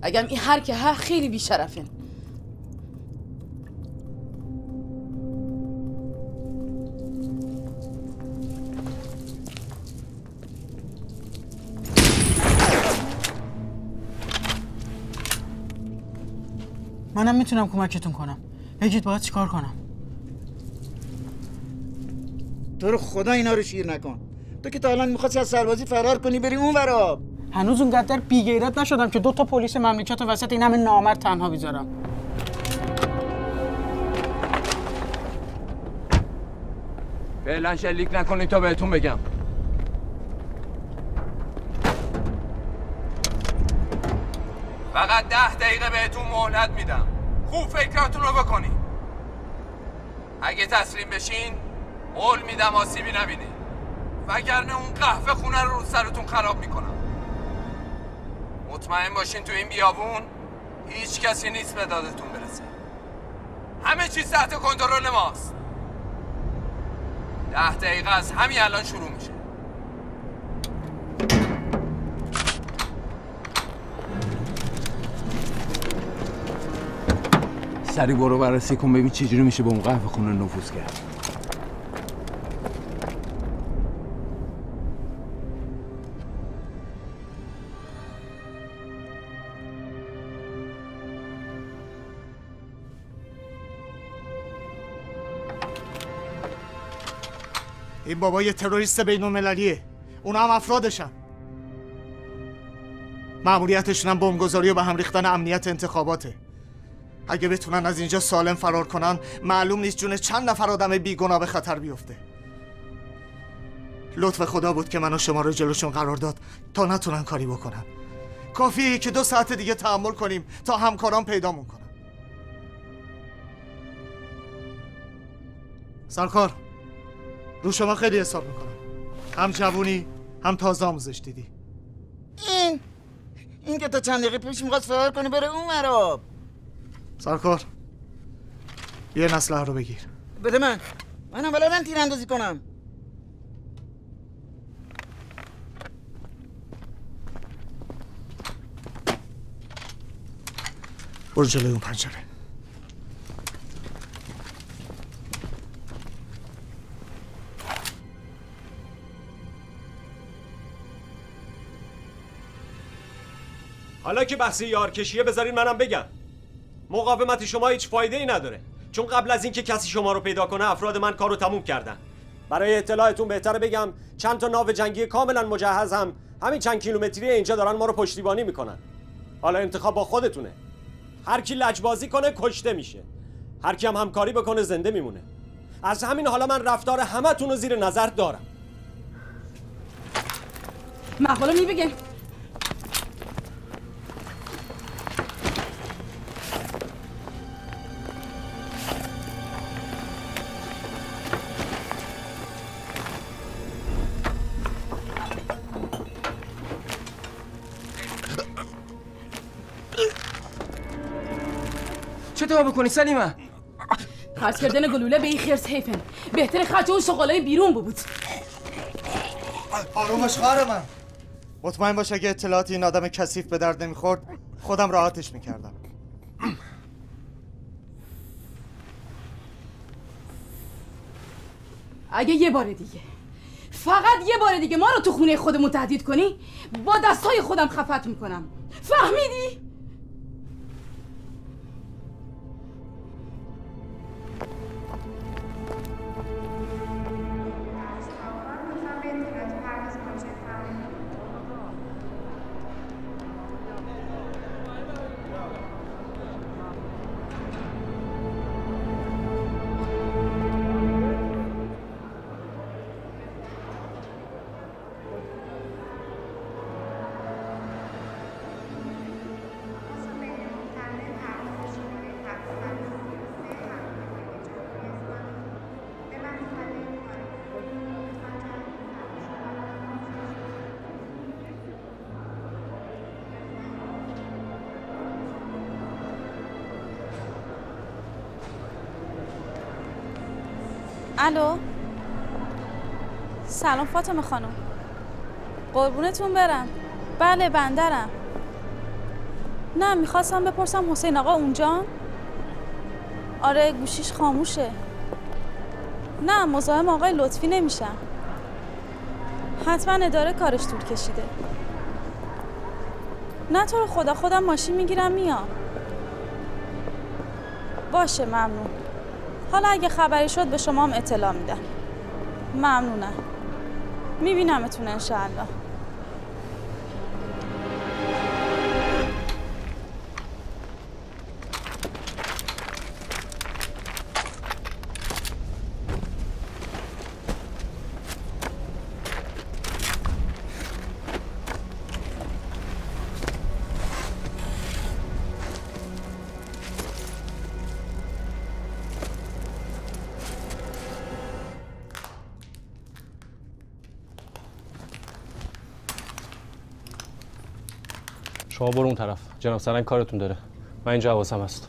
اگم این هر که ها خیلی بیشرفین. منم میتونم کمکتون کنم. بگید باید چیکار کنم؟ تو رو خدا اینا رو شیر نکن. تو که تا الان می‌خواستی از سربازی فرار کنی بری اون ورا. هنوز اونقدر بی‌غیرت نشدم که 2 پلیس مملکت وسط این همه نامرد تنها بذارم. فعلا شلیک نکنید تا بهتون بگم. فقط 10 دقیقه بهتون مهلت میدم. خوب فکراتون رو بکنید. اگه تسلیم بشین قول میدم آسیبی نبینید، وگرنه اون قهوه خونه رو سرتون خراب میکنم. مطمئن باشین تو این بیابون هیچ کسی نیست به دادتون برسه. همه چیز تحت کنترل ماست. 10 دقیقه از همین الان شروع میشه. سری برو بررسی کن ببین چجوری میشه به اون قهوه خونه نفوذ کرد. این بابا یه تروریست بین‌المللیه. اونا هم افرادشن. مأموریتشون هم بمبگذاری و به هم ریختن امنیت انتخاباته. اگه بتونن از اینجا سالم فرار کنن معلوم نیست جون چند نفر آدم بیگناه به خطر بیفته. لطف خدا بود که من و شما رو جلوشون قرار داد تا نتونن کاری بکنن. کافیه که 2 ساعت دیگه تحمل کنیم تا همکاران پیدامون کنن. سرکار، رو شما خیلی حساب میکنم. هم جوونی هم تازه آموزش دیدی. این که تا چند دقیقه پیش میخواست فرار کنه بره اون ورا. سرکار، یه اسلحه رو بگیر. بده منم بلدم تیراندازی کنم. برو جلوی اون پنجره. حالا که بحث یارکشیه بذارین منم بگم. مقاومت شما هیچ فایده ای نداره، چون قبل از اینکه کسی شما رو پیدا کنه افراد من کارو تموم کردن. برای اطلاعتون بهتره بگم چند تا ناو جنگی کاملا مجهز هم همین چند کیلومتری اینجا دارن ما رو پشتیبانی میکنن. حالا انتخاب با خودتونه. هر کی لجبازی کنه کشته میشه، هر کی هم همکاری بکنه زنده میمونه. از همین حالا من رفتار همتون رو زیر نظر دارم. مقاله میبگن تو بکنی سلیمه؟ خرج کردن گلوله به این خرس حیفن. بهتر خرج اون شغالای بیرون بود. آرومش خواهر من. مطمئن باش اگه اطلاعاتی این آدم کثیف به درد نمیخورد خودم راحتش میکردم. اگه یه بار دیگه فقط یه بار دیگه ما رو تو خونه خودمون تهدید کنی با دستای خودم خفت میکنم. فهمیدی؟ الو سلام فاطمه خانم، قربونتون برم. بله بندرم. نه میخواستم بپرسم حسین آقا اونجا؟ آره گوشیش خاموشه. نه مزاحم آقای لطفی نمیشم. حتما اداره کارش طول کشیده. نه تو رو خدا خودم ماشین میگیرم میام. باشه ممنون. حالا اگه خبری شد به شما هم اطلاع میدم. ممنونم. میبینمتون انشاءالله. شما برو اون طرف. جناب سرنگ کارتون داره. من اینجا حواسم هست.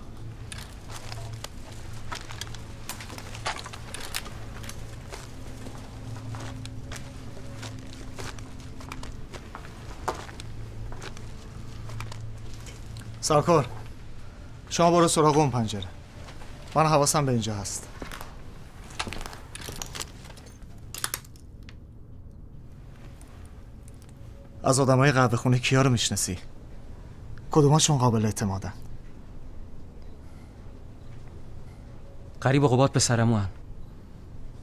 سرکار شما برو سراغ اون پنجره. من حواسم به اینجا هست. از آدمای قهوه خونه کیا رو میشناسی؟ کدوماشون قابل اعتمادن؟ قریب و قبات به سرمو هن.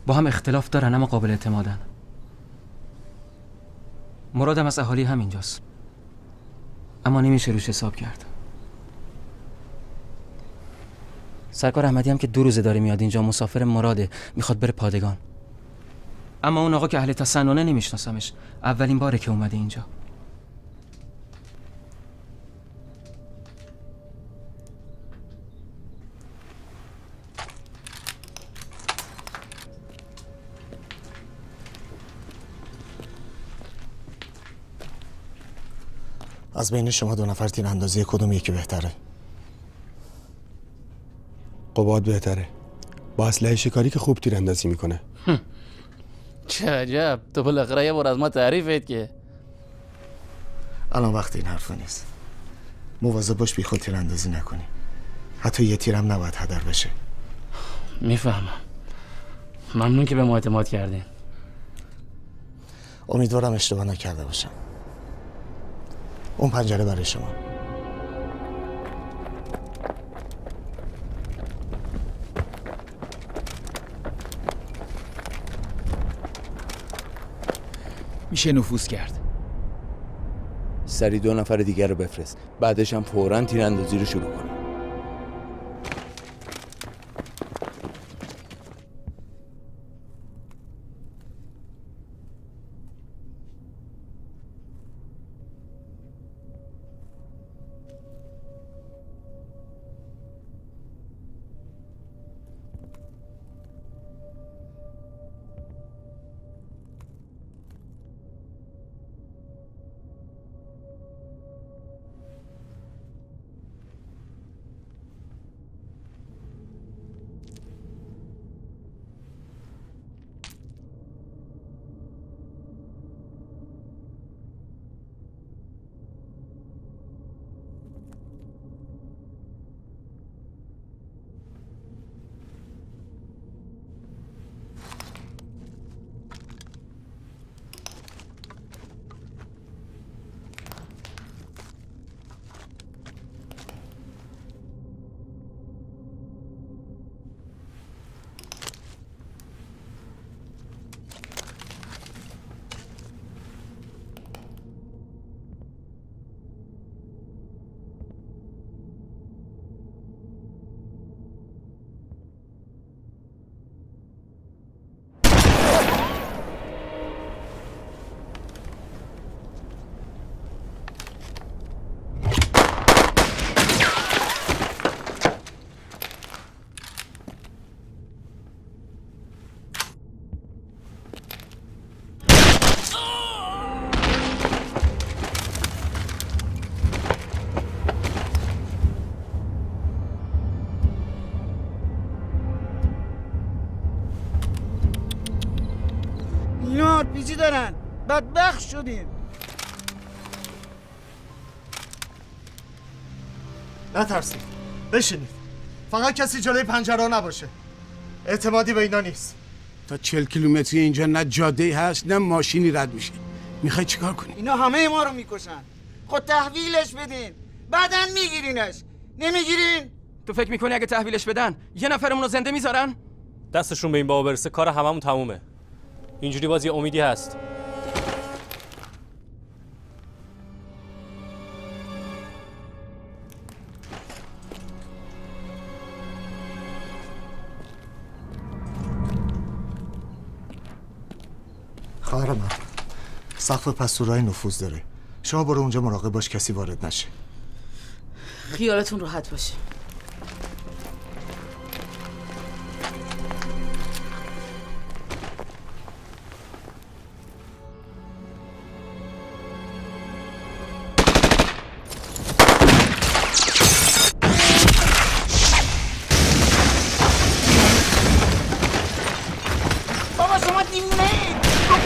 با هم اختلاف دارن اما قابل اعتمادن. مرادم از اهالی همینجاست، اما نمیشه روش حساب کرد. سرکار احمدی هم که 2 روزه داره میاد اینجا، مسافر مراده، میخواد بره پادگان. اما اون آقا که اهل تسننه نمیشناسمش، اولین باره که اومده اینجا. از بین شما 2 نفر تیراندازی کدوم یکی بهتره؟ قباد بهتره. با اسلحه شکاری که خوب تیراندازی میکنه. چه عجب، تو بالاخره یه بار از ما تعریفت که. الان وقت این حرفا نیست. مواظب باش بیخود تیراندازی نکنی. حتی یه تیرم نباید هدر بشه. میفهمم. ممنون که به ما اعتماد کردین. امیدوارم اشتباه نکرده باشم. اون پنجره برای شما. میشه نفوذ کرد. سری 2 نفر دیگر رو بفرست، بعدش هم فوراً تیراندازی رو شروع کن. شدیم. نترسید، بشینید. فقط کسی جلوی پنجره نباشه. اعتمادی به اینا نیست. تا 40 کیلومتری اینجا نه جاده‌ای هست نه ماشینی رد میشه. میخوای چیکار کنی؟ اینا همه ما رو میکشن. خود تحویلش بدین، بعداً میگیرینش. نمیگیرین؟ تو فکر میکنی اگه تحویلش بدن یه نفرمون رو زنده میذارن؟ دستشون به این بابا برسه کار هممون تمومه. اینجوری باز یه امیدی هست. خواهر من سقف پستورای نفوذ داره. شما برو اونجا مراقب باش کسی وارد نشه. خیالتون راحت باشه. بابا شما دیوونه اید.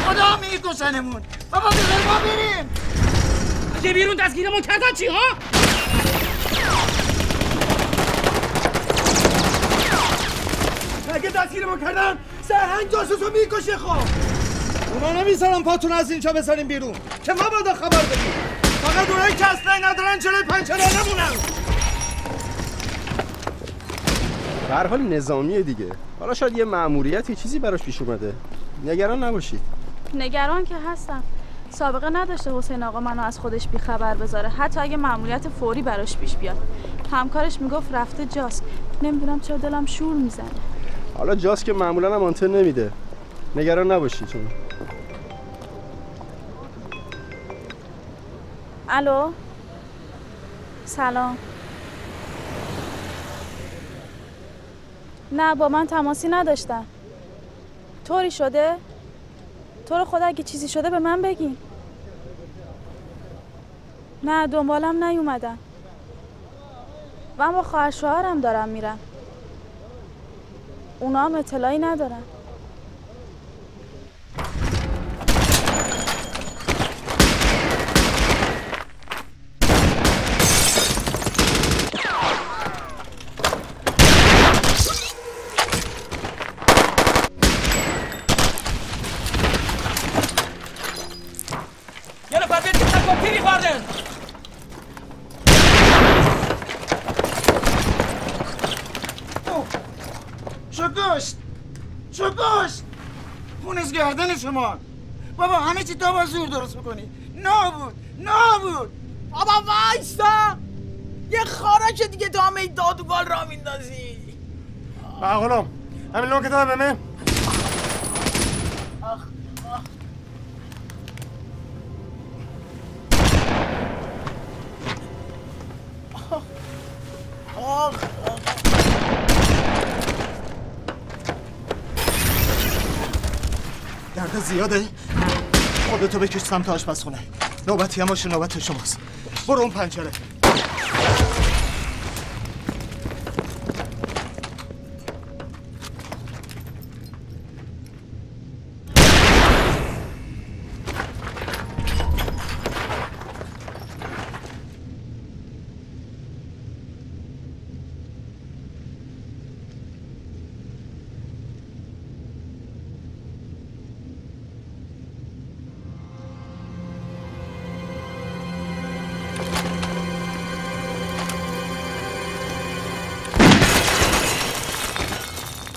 خدا میکشنمون. بابا بذار ما بریم. اگه بیرون دستگیرمون کردن چی ها؟ اگه دستگیرمون کردن سرهنگ جاسوسو میکشه. خب اونا نمیذارن پاتون از اینجا بذاریم بیرون که ما باید خبر بدیم. فقط اونایی که اصلا ندارن جلوی پنجره نمونن. به هر حال نظامیه دیگه. حالا شاید یه مأموریتی چیزی براش پیش اومده. نگران نباشید. نگران که هستم. سابقه نداشته حسین آقا منو از خودش بیخبر بذاره، حتی اگه مأموریت فوری براش پیش بیاد. همکارش میگفت رفته جاس. نمیدونم چرا دلم شور میزنه. حالا جاس که معمولا هم آنتن نمیده. نگران نباشید چون. الو سلام. نه با من تماسی نداشتن. طوری شده؟ تو رو خدا اگه چیزی شده به من بگین. نه دنبالم نیومدن. من با خواهر شوهرم دارم میرم. اونا هم اطلاعی ندارن. یه نفر بیاد که تکا پیری خوردن. شکشت خونش گردن شما. بابا همه چی تا با زور درست میکنی. نابود. بابا وایستا، یه خاراک دیگه دامه دادوگال را میندازی. معقولم همین لون که داره به من. درد زیاده. خودتو بکش سمت آشپزخونه. نوبتی هم باشه، نوبت شماست. برو اون پنجره.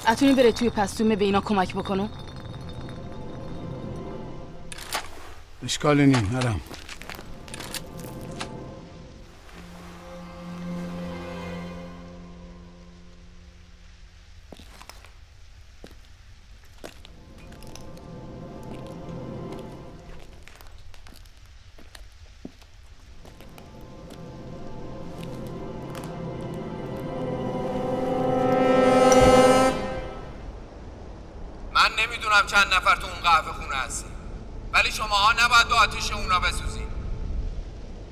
اتونی بره توی پستومه به اینا کمک بکنم. اشکالی نیم نرم. نمیدونم چند نفر تو اون قهوه خونه هستین، ولی شماها نباید دو آتیش اونا بسوزین.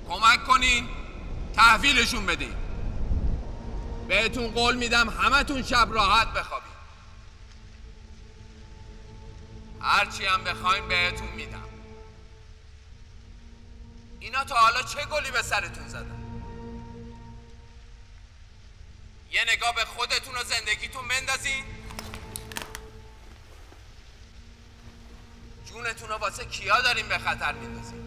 کمک کنین تحویلشون بدین. بهتون قول میدم همتون شب راحت بخوابین. هرچی هم بخواین بهتون میدم. اینا تا حالا چه گلی به سرتون زدن؟ یه نگاه به خودتون و زندگیتون بندازین. جونتون رو واسه کیا دارین به خطر میندازین؟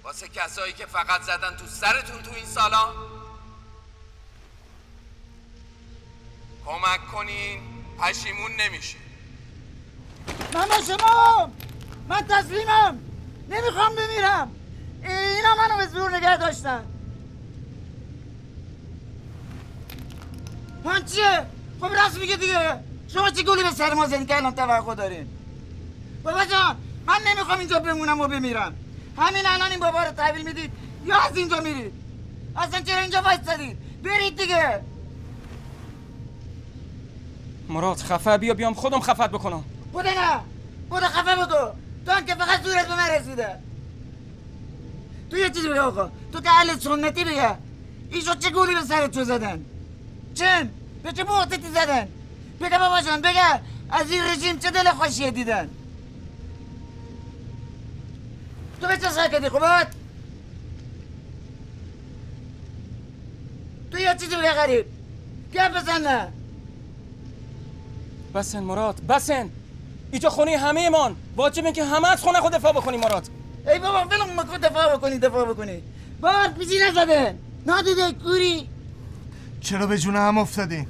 واسه کسایی که فقط زدن تو سرتون تو این سالا؟ کمک کنین پشیمون نمیشه. من با شما، من تسلیمم، نمیخوام بمیرم. اینا منو به زور نگه داشتن. من چیه؟ خب راست میگه دیگه. شما چی گولی به سر ما زدین که الان توقع دارین؟ بابا جان من نمیخوام اینجا بمونم و بمیرم. همین الان این بابا رو تحویل میدید یا از اینجا میرید؟ اصلا چرا اینجا وایسادید؟ برید دیگه. مراد خفه بیام خودم خفت بکنم. بوده نه بوده خفه بکن. تو که فقط زورت به من رسیده. تو یه چیزی بگه آقا، تو که اهل سنتی بگه ایشو چه گولی به سرت تو زدن؟ چن؟ به چه موقعیتی زدن؟ بگه بابا جان بگه از این رژیم چه دل خوشیه دیدن. تو به چه ساکتی خوبت؟ تو یه چیزی بگه غریب گپ بزن نه. بسن مراد بسن، اینجا خونه همه من، واجبه که همه از خونه خود دفاع بکنی مراد. ای بابا ولم مکن دفاع بکنی بار پیچی نزده نادیده کوری. چرا به جون هم افتادین؟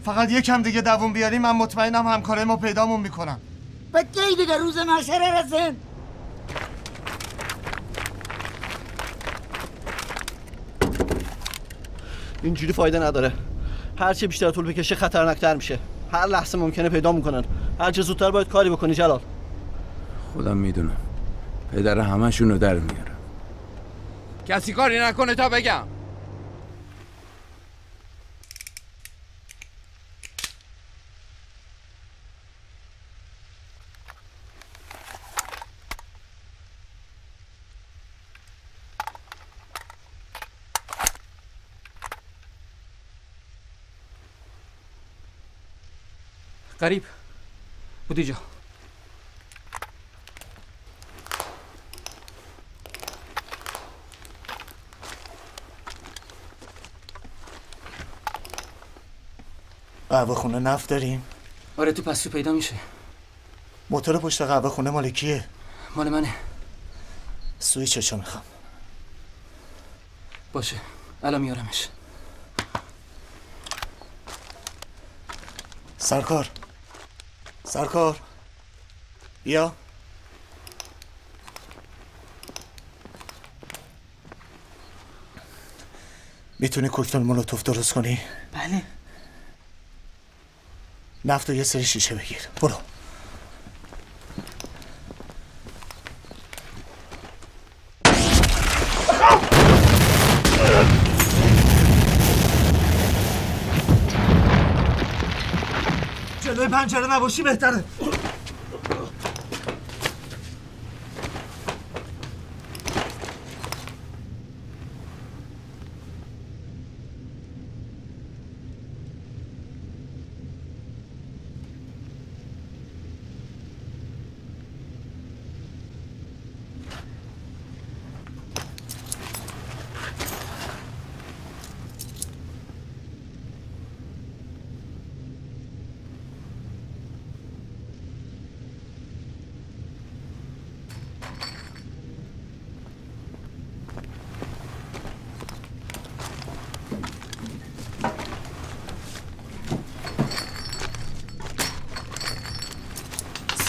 فقط یکم دیگه دووم بیاریم من مطمئنم همکاره ما پیدامون میکنم. بکی دیگه روز محشر رسن. اینجوری فایده نداره. هرچی بیشتر طول بکشه خطرناکتر میشه. هر لحظه ممکنه پیدا میکنن. هر چه زودتر باید کاری بکنی جلال. خودم میدونم پدر همشون رو در میارم. کسی کاری نکنه تا بگم. غریب بودی جا. قهوه خونه نفت داریم؟ آره تو پستو پیدا میشه. موتور پشت قهوه خونه مال کیه؟ مال منه. سویچشو میخوام. باشه الان میارمش. سرکار بیا. میتونی کوکتل مولوتوف درست کنی؟ بله. نفت و یه سری شیشه بگیر برو. جلوی پنجره نباشی بهتره.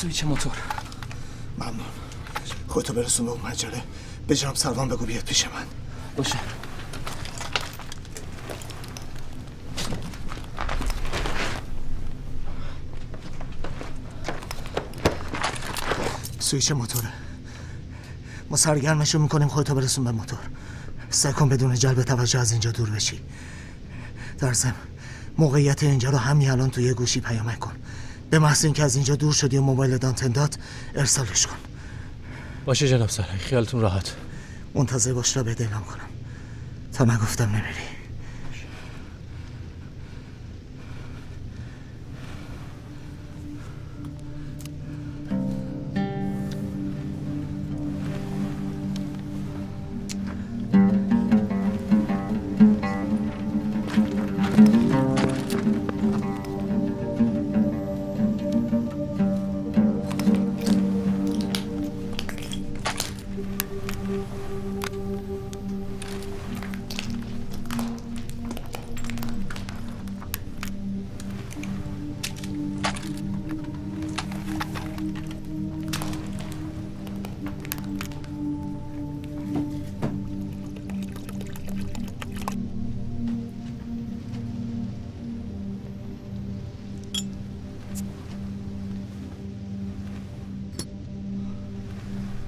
سویچ موتور. ممنون. خودتو برسون به اون پنجره. به جناب سروان بگو بیاد پیش من. باشه. سویچ موتوره. ما سرگرمشو میکنیم خودتو برسون به موتور. سعی کن بدون جلب توجه از اینجا دور بشی. در ضمن موقعیت اینجا رو همین الان توی یه گوشی پیامک کن. به محض اینکه از اینجا دور شدی و موبایل دانتن داد ارسالش کن. باشه جناب سرای خیالتون راحت. منتظر باش را بهت اعلام کنم. تا نگفتم نمیری.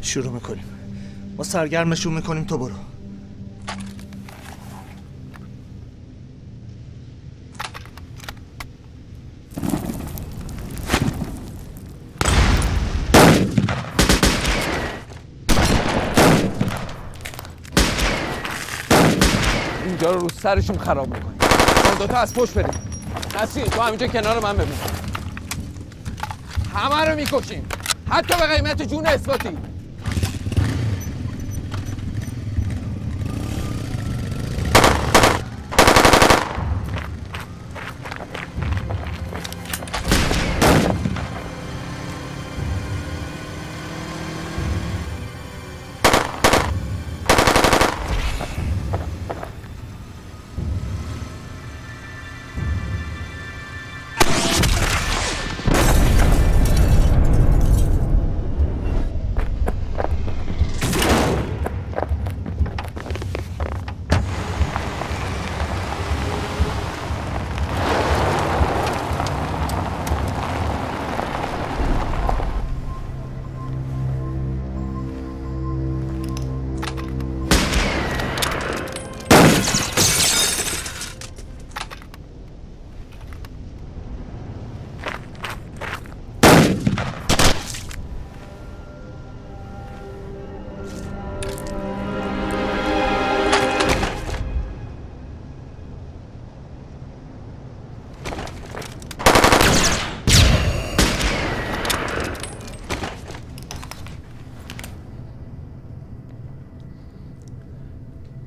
شروع میکنیم. ما سرگرمشون میکنیم، تو برو. اینجا رو سرشون خراب میکنیم. ما دوتا از پشت بریم. نسرین تو همینجا کنار من ببین. همه رو میکشیم، حتی به قیمت جون اثباتی.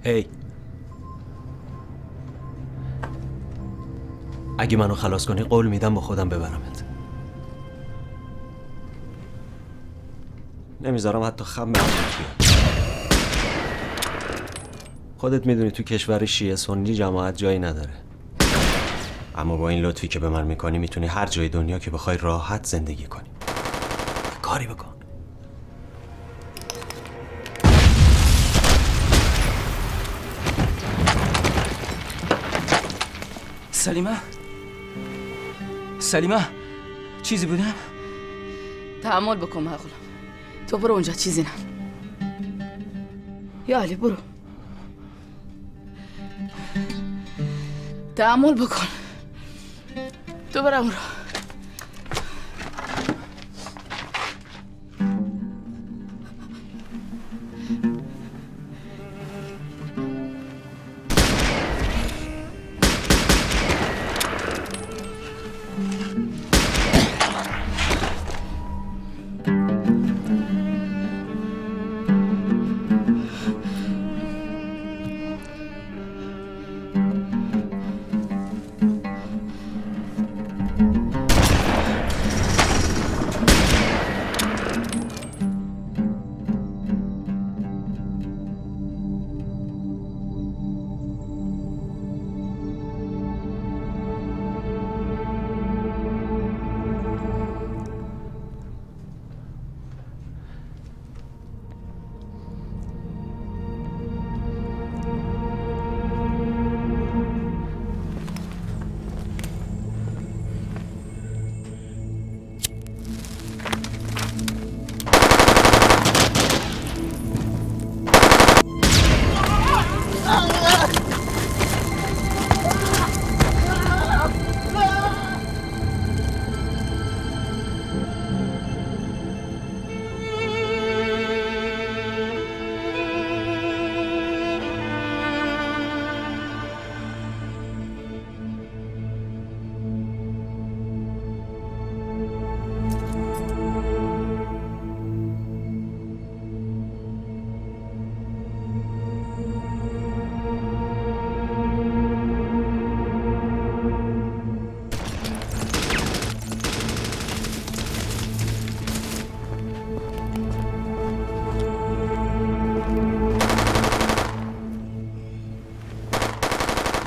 هی اگه منو خلاص کنی قول میدم با خودم ببرمت. نمیذارم حتی خم بیاد. خودت میدونی تو کشور شیعه سنی جماعت جایی نداره، اما با این لطفی که به من میکنی میتونی هر جای دنیا که بخوای راحت زندگی کنی. کاری بکن. سلیمه چیزی بودم؟ تحمل بکن معقولم. تو برو اونجا، چیزی نه. یا علی برو تحمل بکن. تو برو اون رو.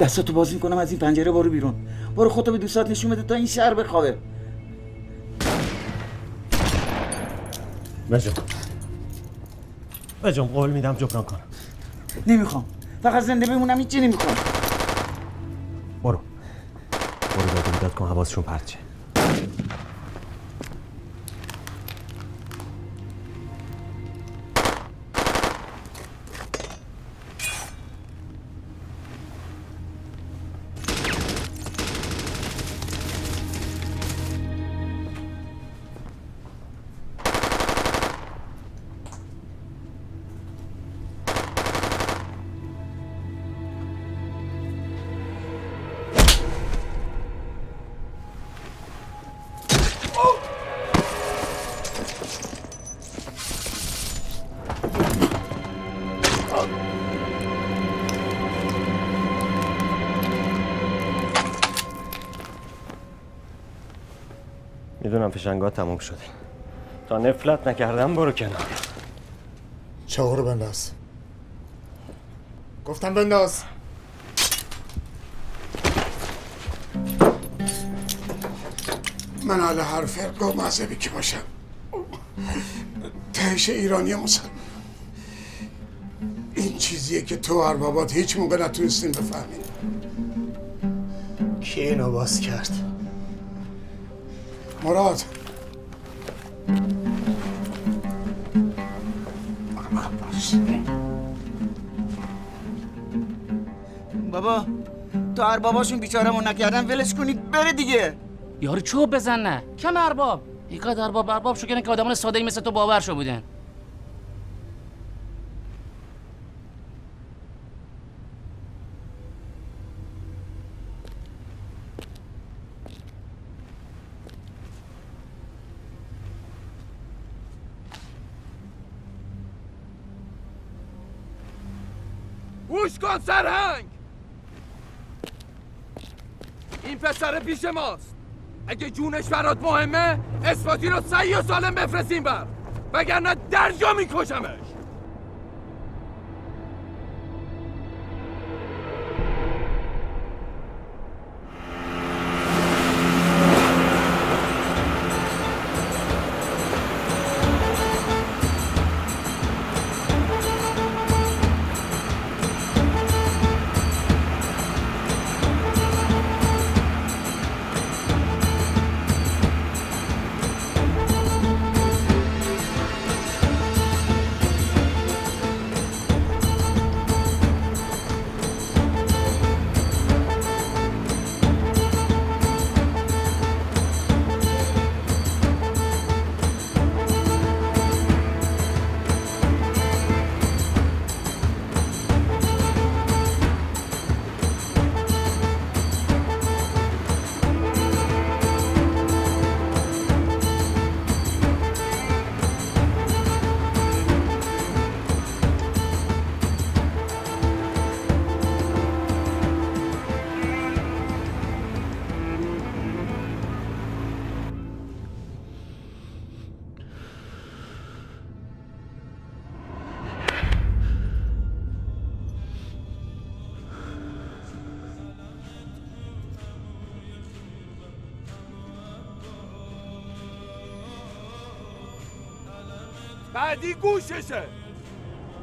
دستاتو باز میکنم از این پنجره برو بیرون. برو خودتو به دوستات نشون بده تا این شهر بخوابه. بجام قول میدم جبران کنم. نمیخوام، فقط زنده بمونم، هیچی نمیخوام. برو داد و بیداد کن حواسشون پرت شه. فشنگا تموم شده. تا نفلت نکردم برو کنار. چاقو رو بنداز. گفتم بنداز. من حالا هر فرق و مذهبی که باشم تهش ایرانی مسلمان. این چیزیه که تو اربابات هیچ موقع نتونستین بفهمین. کی اینو باز کرد؟ مراد. بابا تو ارباباشون بیچارمون نکردن ولش کنید بره دیگه. یارو چوب بزن نه کم ارباب اینقدر ارباب شو کنه که آدمان ساده‌ای مثل تو باور شو بودن. گوش کن سرهنگ، این پسر پیش ماست. اگه جونش برات مهمه اثباتی رو صحیح و سالم بفرستیم بر، وگرنه درجا میکشمش. بعدی گوششه.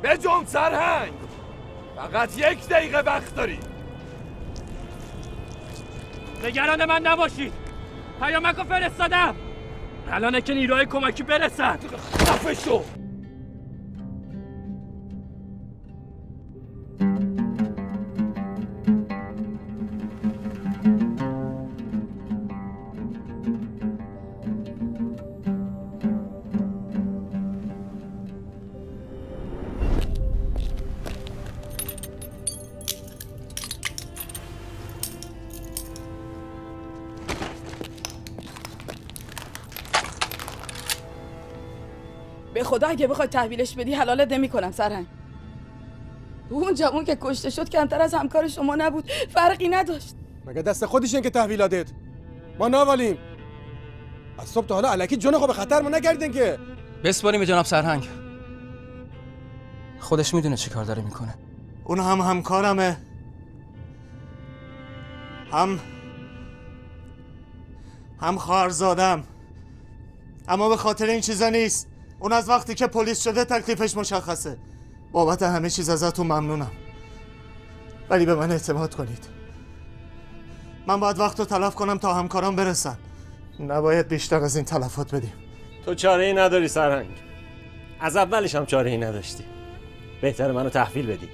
بجنب سرهنگ، فقط 1 دقیقه وقت داری. نگران من نباشید، پیامکو فرستادم. الانه که نیروهای کمکی برسن. خفه شو. به خدا اگه بخوای تحویلش بدی حلالت نمی‌کنم سرهنگ. اون جوون که کشته شد کمتر از همکار شما نبود، فرقی نداشت. مگه دست خودشین که تحویل داد؟ ما ناوالیم. از صبح تا حالا الکی جون خود به خطر ما نگردین که. بسپاریم به جناب سرهنگ. خودش میدونه چی کار داره میکنه. اون هم همکارمه، هم خواهرزادم، اما به خاطر این چیزا نیست. اون از وقتی که پلیس شده تکلیفش مشخصه. بابت همه چیز ازتون ممنونم، ولی به من اعتماد کنید. من باید وقت رو تلف کنم تا همکاران برسن. نباید بیشتر از این تلفات بدیم. تو چاره ای نداری سرهنگ. از اولش هم چاره ای نداشتی. بهتره منو تحویل بدی.